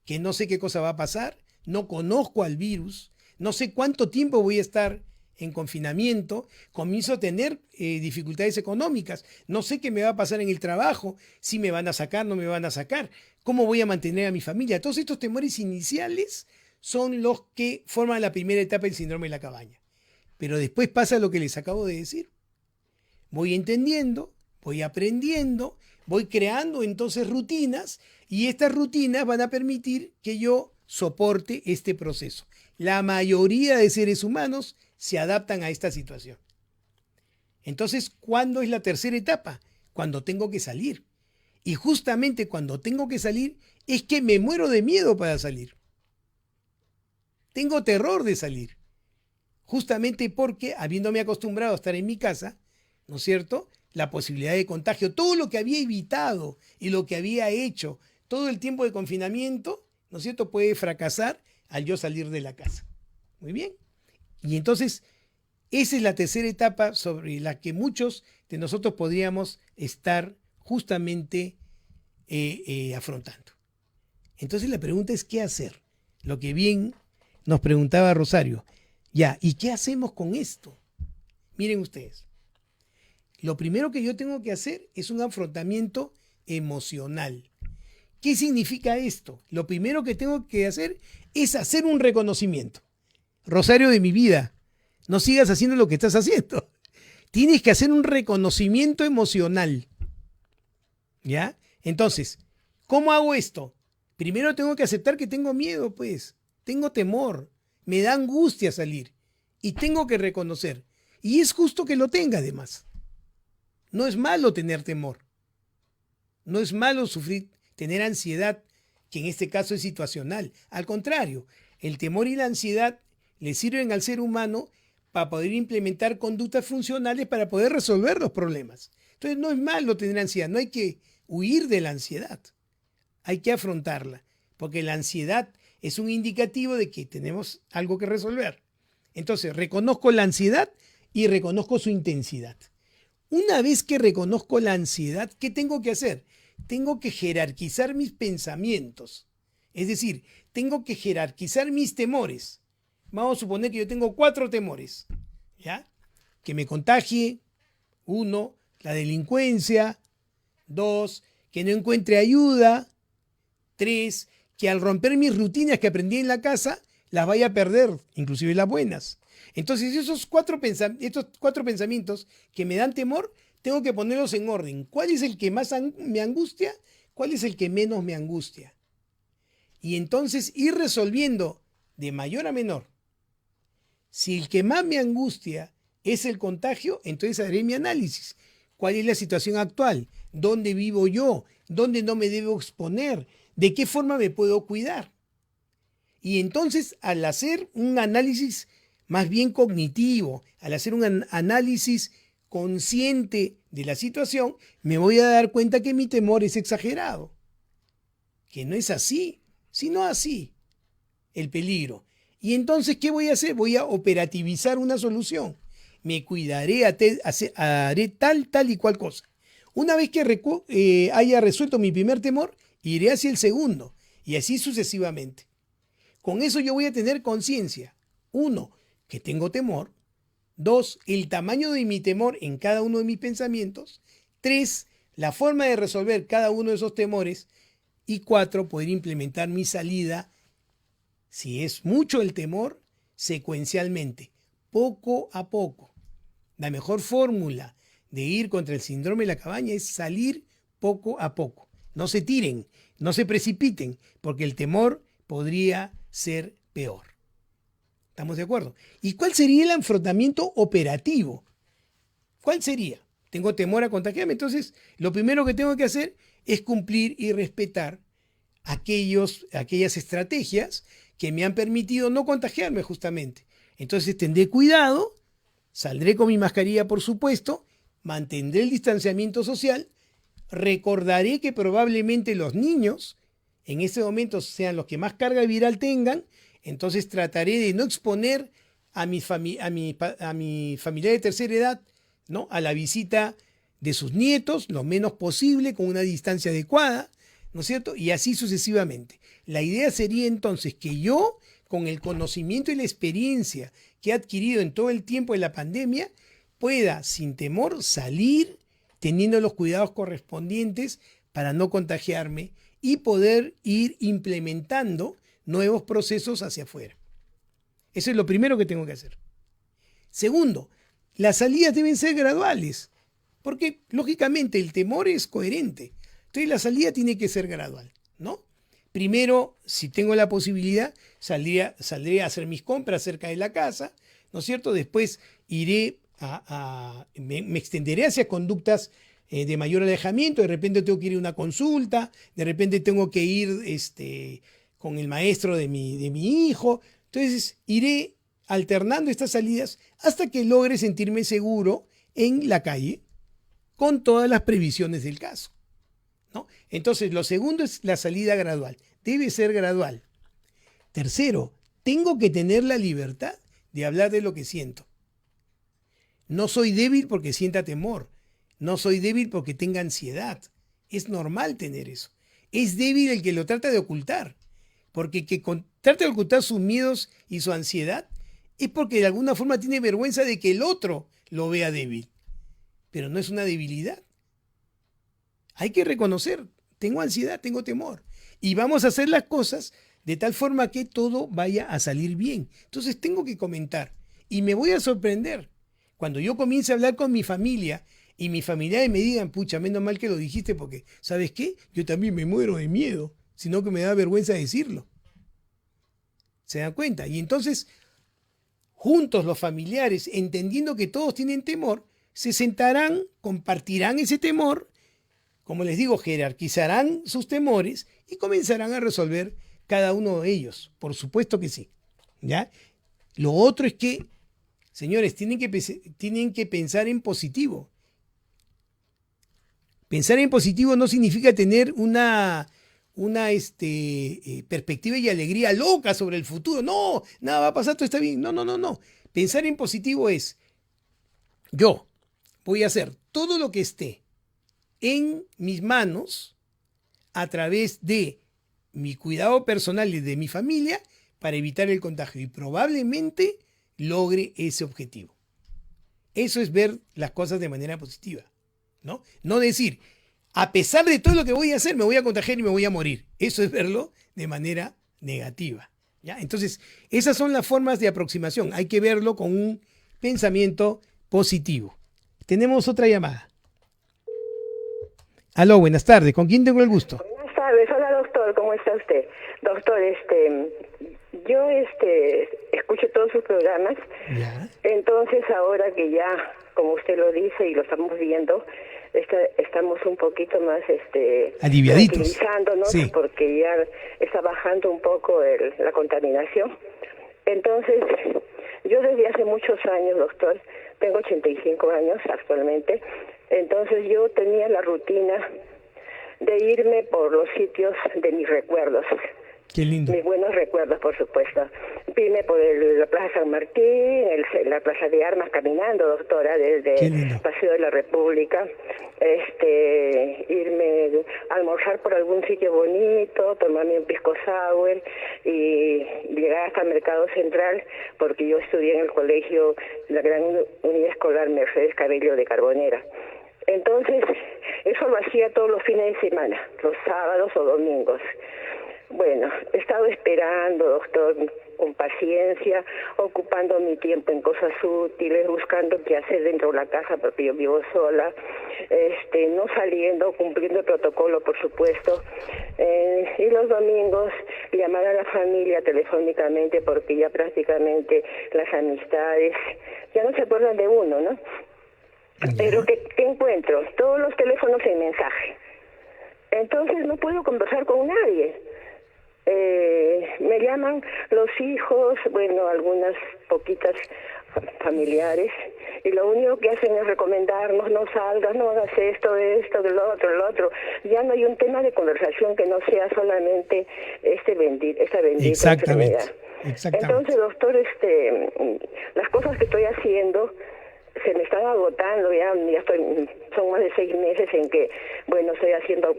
Que no sé qué cosa va a pasar, no conozco al virus, no sé cuánto tiempo voy a estar en confinamiento, comienzo a tener dificultades económicas, no sé qué me va a pasar en el trabajo, si me van a sacar, no me van a sacar, cómo voy a mantener a mi familia. Todos estos temores iniciales son los que forman la primera etapa del síndrome de la cabaña. Pero después pasa lo que les acabo de decir. Voy entendiendo, voy aprendiendo, voy creando entonces rutinas y estas rutinas van a permitir que yo soporte este proceso. La mayoría de seres humanos se adaptan a esta situación. Entonces, ¿cuándo es la tercera etapa? Cuando tengo que salir. Y justamente cuando tengo que salir es que me muero de miedo para salir. Tengo terror de salir. Justamente porque, habiéndome acostumbrado a estar en mi casa, ¿no es cierto?, la posibilidad de contagio, todo lo que había evitado y lo que había hecho, todo el tiempo de confinamiento, ¿no es cierto?, puede fracasar al yo salir de la casa. Muy bien. Y entonces, esa es la tercera etapa sobre la que muchos de nosotros podríamos estar justamente afrontando. Entonces la pregunta es, ¿qué hacer? Lo que bien nos preguntaba Rosario. Ya, ¿y qué hacemos con esto? Miren ustedes. Lo primero que yo tengo que hacer es un afrontamiento emocional. ¿Qué significa esto? Lo primero que tengo que hacer es hacer un reconocimiento. Rosario de mi vida, no sigas haciendo lo que estás haciendo. Tienes que hacer un reconocimiento emocional. ¿Ya? Entonces, ¿cómo hago esto? Primero tengo que aceptar que tengo miedo, pues. Tengo temor. Me da angustia salir. Y tengo que reconocer. Y es justo que lo tenga, además. No es malo tener temor. No es malo sufrir, tener ansiedad, que en este caso es situacional. Al contrario, el temor y la ansiedad le sirven al ser humano para poder implementar conductas funcionales para poder resolver los problemas. Entonces no es malo tener ansiedad, no hay que huir de la ansiedad. Hay que afrontarla, porque la ansiedad es un indicativo de que tenemos algo que resolver. Entonces reconozco la ansiedad y reconozco su intensidad. Una vez que reconozco la ansiedad, ¿qué tengo que hacer? Tengo que jerarquizar mis pensamientos. Es decir, tengo que jerarquizar mis temores. Vamos a suponer que yo tengo 4 temores. ¿Ya? Que me contagie. 1, la delincuencia. 2, que no encuentre ayuda. 3, que al romper mis rutinas que aprendí en la casa, las vaya a perder, inclusive las buenas. Entonces estos 4 pensamientos que me dan temor, tengo que ponerlos en orden. ¿Cuál es el que más me angustia? ¿Cuál es el que menos me angustia? Y entonces ir resolviendo de mayor a menor. Si el que más me angustia es el contagio, entonces haré mi análisis. ¿Cuál es la situación actual? ¿Dónde vivo yo? ¿Dónde no me debo exponer? ¿De qué forma me puedo cuidar? Y entonces, al hacer un análisis más bien cognitivo, al hacer un análisis consciente de la situación, me voy a dar cuenta que mi temor es exagerado. Que no es así, sino así el peligro. Y entonces, ¿qué voy a hacer? Voy a operativizar una solución. Me cuidaré, haré tal y cual cosa. Una vez que haya resuelto mi primer temor, iré hacia el segundo y así sucesivamente. Con eso yo voy a tener conciencia. 1, que tengo temor. 2, el tamaño de mi temor en cada uno de mis pensamientos. 3, la forma de resolver cada uno de esos temores. Y 4, poder implementar mi salida, si es mucho el temor, secuencialmente, poco a poco. La mejor fórmula de ir contra el síndrome de la cabaña es salir poco a poco. No se tiren, no se precipiten, porque el temor podría ser peor. ¿Estamos de acuerdo? ¿Y cuál sería el afrontamiento operativo? ¿Cuál sería? Tengo temor a contagiarme, entonces lo primero que tengo que hacer es cumplir y respetar aquellas estrategias que me han permitido no contagiarme justamente. Entonces tendré cuidado, saldré con mi mascarilla por supuesto, mantendré el distanciamiento social, recordaré que probablemente los niños en ese momento sean los que más carga viral tengan, entonces trataré de no exponer a mi familia de tercera edad, ¿no?, a la visita de sus nietos lo menos posible, con una distancia adecuada, ¿no es cierto? Y así sucesivamente. La idea sería entonces que yo, con el conocimiento y la experiencia que he adquirido en todo el tiempo de la pandemia, pueda sin temor salir teniendo los cuidados correspondientes para no contagiarme y poder ir implementando nuevos procesos hacia afuera. Eso es lo primero que tengo que hacer. Segundo, las salidas deben ser graduales, porque lógicamente el temor es coherente. Entonces la salida tiene que ser gradual, ¿no? Primero, si tengo la posibilidad, saldré a hacer mis compras cerca de la casa, ¿no es cierto? Después me extenderé hacia conductas de mayor alejamiento. De repente tengo que ir a una consulta, de repente tengo que ir con el maestro de mi hijo. Entonces iré alternando estas salidas hasta que logre sentirme seguro en la calle con todas las previsiones del caso, ¿no? Entonces, lo segundo es la salida gradual. Debe ser gradual. Tercero, tengo que tener la libertad de hablar de lo que siento. No soy débil porque sienta temor. No soy débil porque tenga ansiedad. Es normal tener eso. Es débil el que lo trata de ocultar. Porque trata de ocultar sus miedos y su ansiedad es porque de alguna forma tiene vergüenza de que el otro lo vea débil. Pero no es una debilidad. Hay que reconocer, tengo ansiedad, tengo temor. Y vamos a hacer las cosas de tal forma que todo vaya a salir bien. Entonces tengo que comentar. Y me voy a sorprender. Cuando yo comience a hablar con mi familia y mis familiares me digan, pucha, menos mal que lo dijiste porque, ¿sabes qué? Yo también me muero de miedo, sino que me da vergüenza decirlo. ¿Se dan cuenta? Y entonces, juntos los familiares, entendiendo que todos tienen temor, se sentarán, compartirán ese temor, como les digo, jerarquizarán sus temores y comenzarán a resolver cada uno de ellos. Por supuesto que sí, ¿ya? Lo otro es que, señores, tienen que pensar en positivo. Pensar en positivo no significa tener una perspectiva y alegría loca sobre el futuro. No, nada va a pasar, todo está bien. No. Pensar en positivo es, yo voy a hacer todo lo que esté en mis manos a través de mi cuidado personal y de mi familia para evitar el contagio y probablemente logre ese objetivo. Eso es ver las cosas de manera positiva, ¿no? No decir, a pesar de todo lo que voy a hacer, me voy a contagiar y me voy a morir. Eso es verlo de manera negativa, ¿ya? Entonces, esas son las formas de aproximación. Hay que verlo con un pensamiento positivo. Tenemos otra llamada. Aló, buenas tardes. ¿Con quién tengo el gusto? Buenas tardes. Hola, doctor. ¿Cómo está usted? Doctor, yo escucho todos sus programas. ¿Ya? Entonces, ahora que ya, como usted lo dice y lo estamos viendo, estamos un poquito más aliviaditos, tranquilizándonos, sí, porque ya está bajando un poco la contaminación. Entonces, yo desde hace muchos años, doctor, tengo 85 años actualmente, entonces yo tenía la rutina de irme por los sitios de mis recuerdos. Qué lindo. Mis buenos recuerdos, por supuesto. Irme por la Plaza San Martín, la Plaza de Armas, caminando, doctora, desde Paseo de la República. Irme a almorzar por algún sitio bonito, tomarme un pisco sour y llegar hasta el Mercado Central, porque yo estudié en el colegio, la Gran Unidad Escolar Mercedes Cabello de Carbonera. Entonces, eso lo hacía todos los fines de semana, los sábados o domingos. Bueno, he estado esperando, doctor, con paciencia, ocupando mi tiempo en cosas útiles, buscando qué hacer dentro de la casa porque yo vivo sola, no saliendo, cumpliendo el protocolo, por supuesto, y los domingos llamar a la familia telefónicamente porque ya prácticamente las amistades ya no se acuerdan de uno, ¿no? Pero ¿qué encuentro? Todos los teléfonos en mensaje. Entonces no puedo conversar con nadie. Me llaman los hijos, bueno, algunas poquitas familiares, y lo único que hacen es recomendarnos: no salgas, no hagas esto, del otro. Ya no hay un tema de conversación que no sea solamente esta bendita enfermedad. Entonces, doctor, las cosas que estoy haciendo se me están agotando, son más de 6 meses en que, bueno, estoy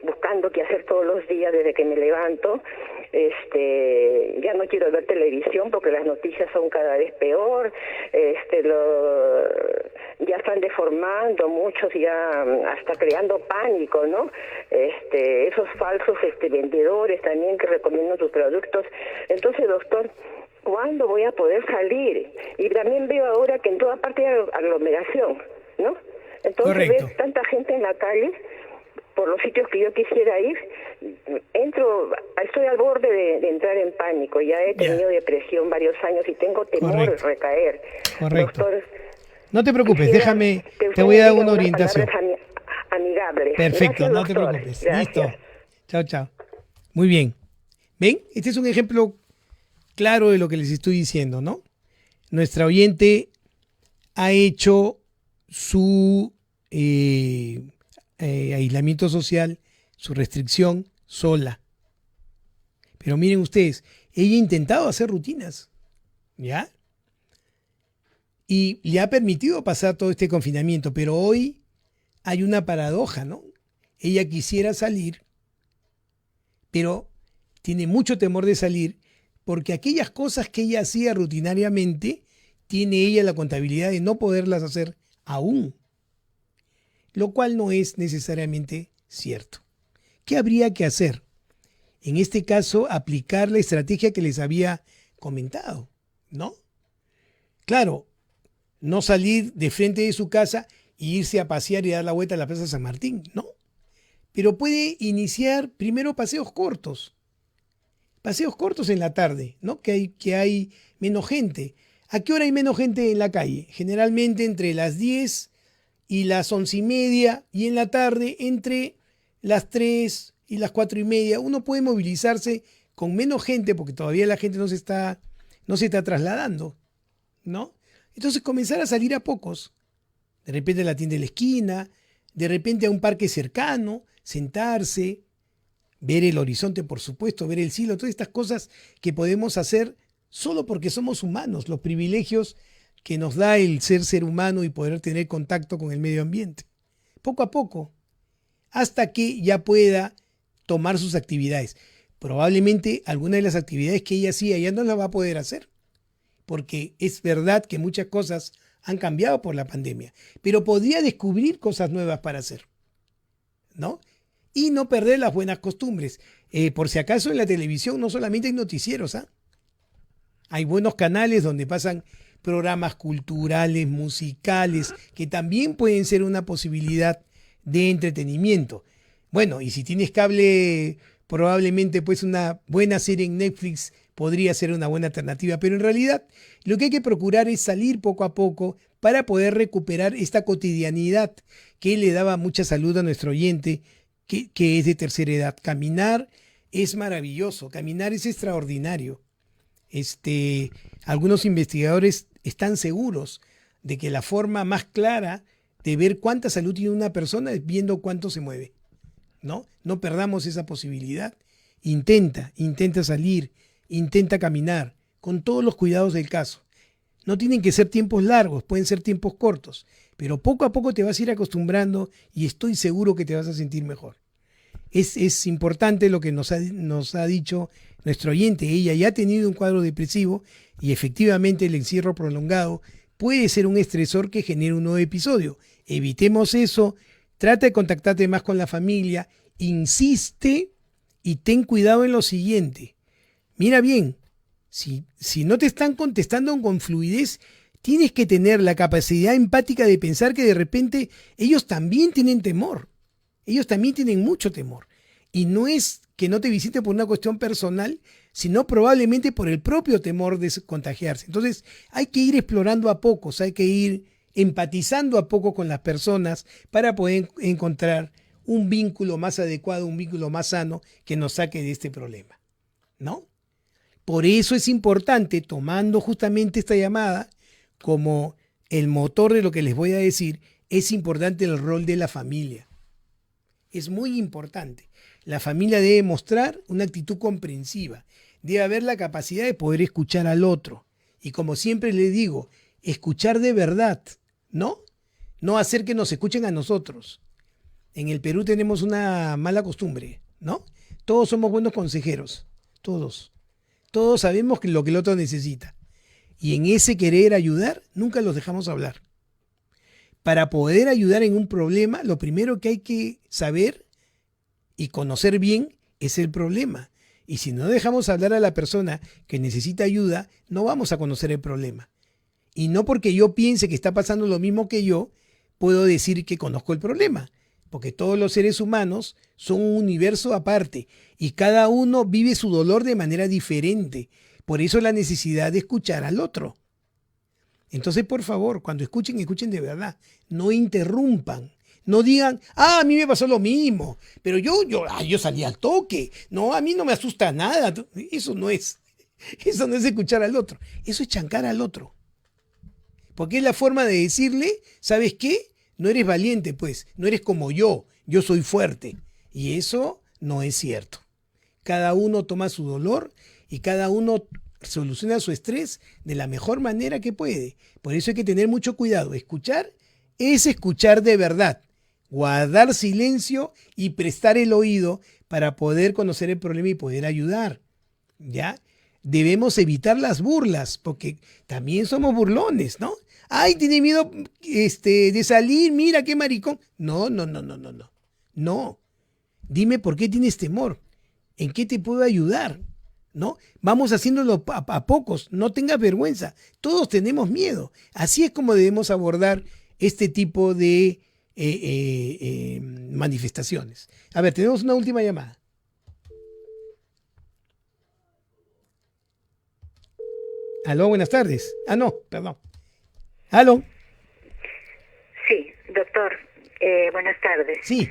buscando qué hacer todos los días desde que me levanto. Ya no quiero ver televisión porque las noticias son cada vez peor, ya están deformando muchos, ya hasta creando pánico, ¿no? Esos falsos vendedores también que recomiendan sus productos. Entonces, doctor, ¿cuándo voy a poder salir? Y también veo ahora que en toda parte hay aglomeración, ¿no? Entonces ves tanta gente en la calle, por los sitios que yo quisiera ir, estoy al borde de entrar en pánico. Ya he tenido depresión varios años y tengo temor de recaer. Correcto. Doctor, no te preocupes, déjame, te voy a dar una orientación. Amigables. Perfecto, Gracias, no te doctor. preocupes. Gracias. Listo. Chao. Muy bien. ¿Ven? Este es un ejemplo claro de lo que les estoy diciendo, ¿no? Nuestra oyente ha hecho su aislamiento social, su restricción sola. Pero miren ustedes, ella ha intentado hacer rutinas, ¿ya? Y le ha permitido pasar todo este confinamiento, pero hoy hay una paradoja, ¿no? Ella quisiera salir, pero tiene mucho temor de salir porque aquellas cosas que ella hacía rutinariamente, tiene ella la contabilidad de no poderlas hacer aún, lo cual no es necesariamente cierto. ¿Qué habría que hacer? En este caso, aplicar la estrategia que les había comentado, ¿no? Claro, no salir de frente de su casa e irse a pasear y dar la vuelta a la Plaza San Martín, no. Pero puede iniciar primero paseos cortos en la tarde, ¿no? Que hay menos gente. ¿A qué hora hay menos gente en la calle? Generalmente entre las 10 y las 11:30, y en la tarde entre las 3 y las 4:30. Uno puede movilizarse con menos gente porque todavía la gente no se está trasladando, ¿no? Entonces comenzar a salir a pocos. De repente a la tienda de la esquina, de repente a un parque cercano, sentarse, ver el horizonte, por supuesto, ver el cielo, todas estas cosas que podemos hacer solo porque somos humanos, los privilegios que nos da el ser humano y poder tener contacto con el medio ambiente. Poco a poco, hasta que ya pueda tomar sus actividades. Probablemente alguna de las actividades que ella hacía ya no las va a poder hacer, porque es verdad que muchas cosas han cambiado por la pandemia, pero podría descubrir cosas nuevas para hacer, ¿no? Y no perder las buenas costumbres. Por si acaso, en la televisión no solamente hay noticieros, ¿ah? Hay buenos canales donde pasan programas culturales, musicales, que también pueden ser una posibilidad de entretenimiento. Bueno, y si tienes cable, probablemente pues una buena serie en Netflix podría ser una buena alternativa, pero en realidad lo que hay que procurar es salir poco a poco para poder recuperar esta cotidianidad que le daba mucha salud a nuestro oyente, que es de tercera edad. Caminar es maravilloso, caminar es extraordinario. Algunos investigadores están seguros de que la forma más clara de ver cuánta salud tiene una persona es viendo cuánto se mueve, ¿no? No perdamos esa posibilidad. Intenta salir, intenta caminar, con todos los cuidados del caso. No tienen que ser tiempos largos, pueden ser tiempos cortos, pero poco a poco te vas a ir acostumbrando y estoy seguro que te vas a sentir mejor. Es importante lo que nos ha dicho nuestro oyente. Ella ya ha tenido un cuadro depresivo y efectivamente el encierro prolongado puede ser un estresor que genere un nuevo episodio. Evitemos eso, trata de contactarte más con la familia, insiste y ten cuidado en lo siguiente. Mira bien, si no te están contestando con fluidez, tienes que tener la capacidad empática de pensar que de repente ellos también tienen temor. Ellos también tienen mucho temor. Y no es que no te visiten por una cuestión personal, sino probablemente por el propio temor de contagiarse. Entonces hay que ir explorando a pocos, hay que ir empatizando a poco con las personas para poder encontrar un vínculo más adecuado, un vínculo más sano que nos saque de este problema, ¿no? Por eso es importante, tomando justamente esta llamada como el motor de lo que les voy a decir, es importante el rol de la familia. Es muy importante. La familia debe mostrar una actitud comprensiva, debe haber la capacidad de poder escuchar al otro. Y como siempre les digo, escuchar de verdad, ¿no? No hacer que nos escuchen a nosotros. En el Perú tenemos una mala costumbre, ¿no? Todos somos buenos consejeros, todos. Todos sabemos lo que el otro necesita. Y en ese querer ayudar, nunca los dejamos hablar. Para poder ayudar en un problema, lo primero que hay que saber y conocer bien es el problema. Y si no dejamos hablar a la persona que necesita ayuda, no vamos a conocer el problema. Y no porque yo piense que está pasando lo mismo que yo, puedo decir que conozco el problema. Porque todos los seres humanos son un universo aparte y cada uno vive su dolor de manera diferente. Por eso la necesidad de escuchar al otro. Entonces, por favor, cuando escuchen, escuchen de verdad. No interrumpan. No digan, a mí me pasó lo mismo, pero yo salí al toque. No, a mí no me asusta nada. Eso no es escuchar al otro. Eso es chancar al otro. Porque es la forma de decirle, ¿sabes qué? No eres valiente, pues. No eres como yo soy fuerte. Y eso no es cierto. Cada uno toma su dolor y cada uno soluciona su estrés de la mejor manera que puede. Por eso hay que tener mucho cuidado. Escuchar es escuchar de verdad. Guardar silencio y prestar el oído para poder conocer el problema y poder ayudar. ¿Ya? Debemos evitar las burlas, porque también somos burlones, ¿no? Ay, tiene miedo de salir, mira qué maricón. No. No. Dime por qué tienes temor. ¿En qué te puedo ayudar? ¿No? Vamos haciéndolo a pocos, no tengas vergüenza. Todos tenemos miedo. Así es como debemos abordar este tipo de manifestaciones. A ver, tenemos una última llamada. Aló, buenas tardes. No, perdón. Aló. Sí, doctor, buenas tardes. Sí.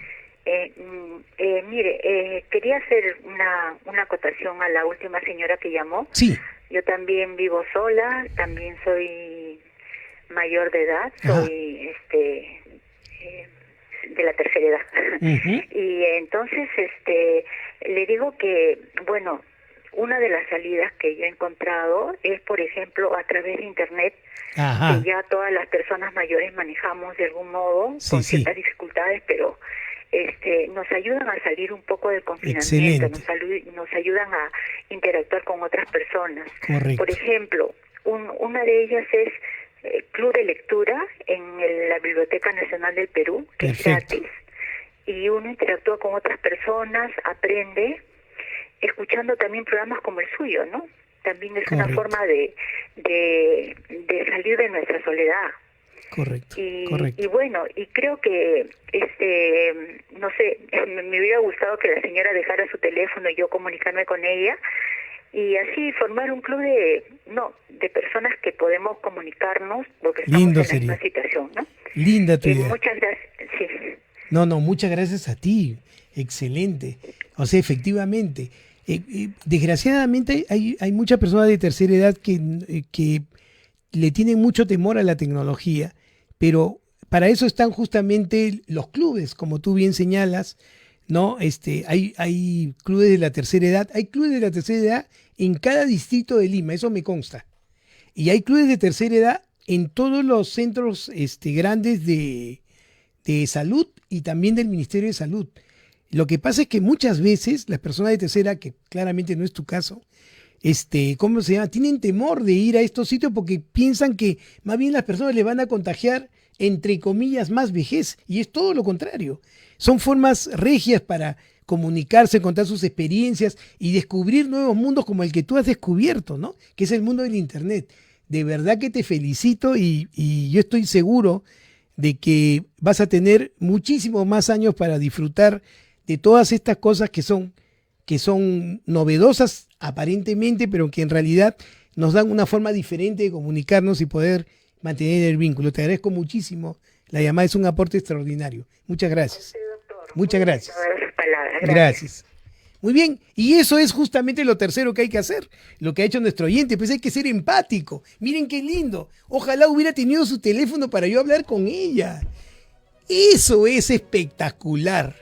Mire, quería hacer una acotación a la última señora que llamó. Sí. Yo también vivo sola, también soy mayor de edad, soy de la tercera edad. Uh-huh. Y entonces le digo que, bueno, una de las salidas que yo he encontrado es, por ejemplo, a través de Internet, que ya todas las personas mayores manejamos de algún modo, con ciertas dificultades, pero nos ayudan a salir un poco del confinamiento, nos ayudan a interactuar con otras personas. Correcto. Por ejemplo, una de ellas es Club de Lectura en la Biblioteca Nacional del Perú, que es gratis, y uno interactúa con otras personas, aprende, escuchando también programas como el suyo, ¿no? También es una forma de salir de nuestra soledad. Correcto. Y bueno, y creo que no sé, me hubiera gustado que la señora dejara su teléfono y yo comunicarme con ella y así formar un club de personas que podemos comunicarnos porque estamos en la misma situación, ¿no? Linda tu idea. Muchas gracias. Sí. No, muchas gracias a ti. Excelente. O sea, efectivamente. Desgraciadamente hay muchas personas de tercera edad que le tienen mucho temor a la tecnología, pero para eso están justamente los clubes, como tú bien señalas, ¿no? Hay clubes de la tercera edad, hay clubes de la tercera edad en cada distrito de Lima, eso me consta. Y hay clubes de tercera edad en todos los centros grandes de salud y también del Ministerio de Salud. Lo que pasa es que muchas veces las personas de tercera, que claramente no es tu caso, ¿cómo se llama? Tienen temor de ir a estos sitios porque piensan que más bien las personas le van a contagiar entre comillas, más vejez, y es todo lo contrario. Son formas regias para comunicarse, contar sus experiencias y descubrir nuevos mundos como el que tú has descubierto, ¿no? Que es el mundo del Internet. De verdad que te felicito y yo estoy seguro de que vas a tener muchísimos más años para disfrutar de todas estas cosas que son novedosas aparentemente, pero que en realidad nos dan una forma diferente de comunicarnos y poder mantener el vínculo. Te agradezco muchísimo. La llamada es un aporte extraordinario. Muchas gracias. Muchas gracias. Gracias. Muy bien, y eso es justamente lo tercero que hay que hacer, lo que ha hecho nuestro oyente, pues hay que ser empático. Miren qué lindo, ojalá hubiera tenido su teléfono para yo hablar con ella. Eso es espectacular.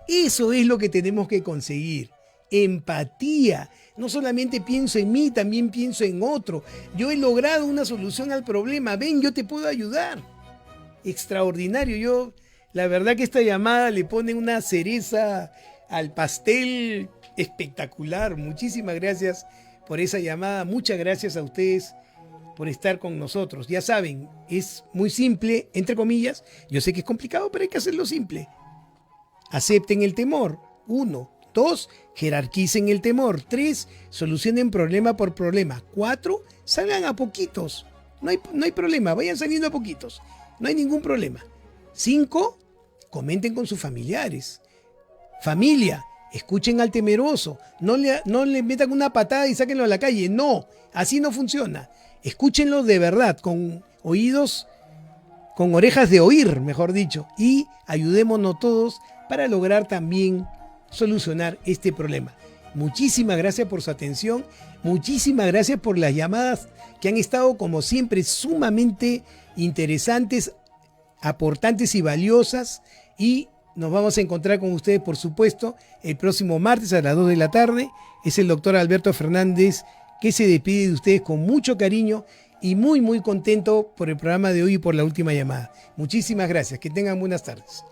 Eso es lo que tenemos que conseguir, empatía. No solamente pienso en mí, también pienso en otro. Yo he logrado una solución al problema, ven, yo te puedo ayudar. Extraordinario, la verdad que esta llamada le pone una cereza al pastel espectacular. Muchísimas gracias por esa llamada. Muchas gracias a ustedes por estar con nosotros. Ya saben, es muy simple, entre comillas. Yo sé que es complicado, pero hay que hacerlo simple. Acepten el temor. 1. 2. Jerarquicen el temor. 3. Solucionen problema por problema. 4. Salgan a poquitos. No hay problema, vayan saliendo a poquitos. No hay ningún problema. 5. Comenten con sus familiares. Familia, escuchen al temeroso. No le metan una patada y sáquenlo a la calle. No, así no funciona. Escúchenlo de verdad, con oídos, con orejas de oír, mejor dicho. Y ayudémonos todos para lograr también solucionar este problema. Muchísimas gracias por su atención. Muchísimas gracias por las llamadas que han estado, como siempre, sumamente interesantes, aportantes y valiosas. Y nos vamos a encontrar con ustedes, por supuesto, el próximo martes a las 2 de la tarde. Es el doctor Alberto Fernández que se despide de ustedes con mucho cariño y muy, muy contento por el programa de hoy y por la última llamada. Muchísimas gracias. Que tengan buenas tardes.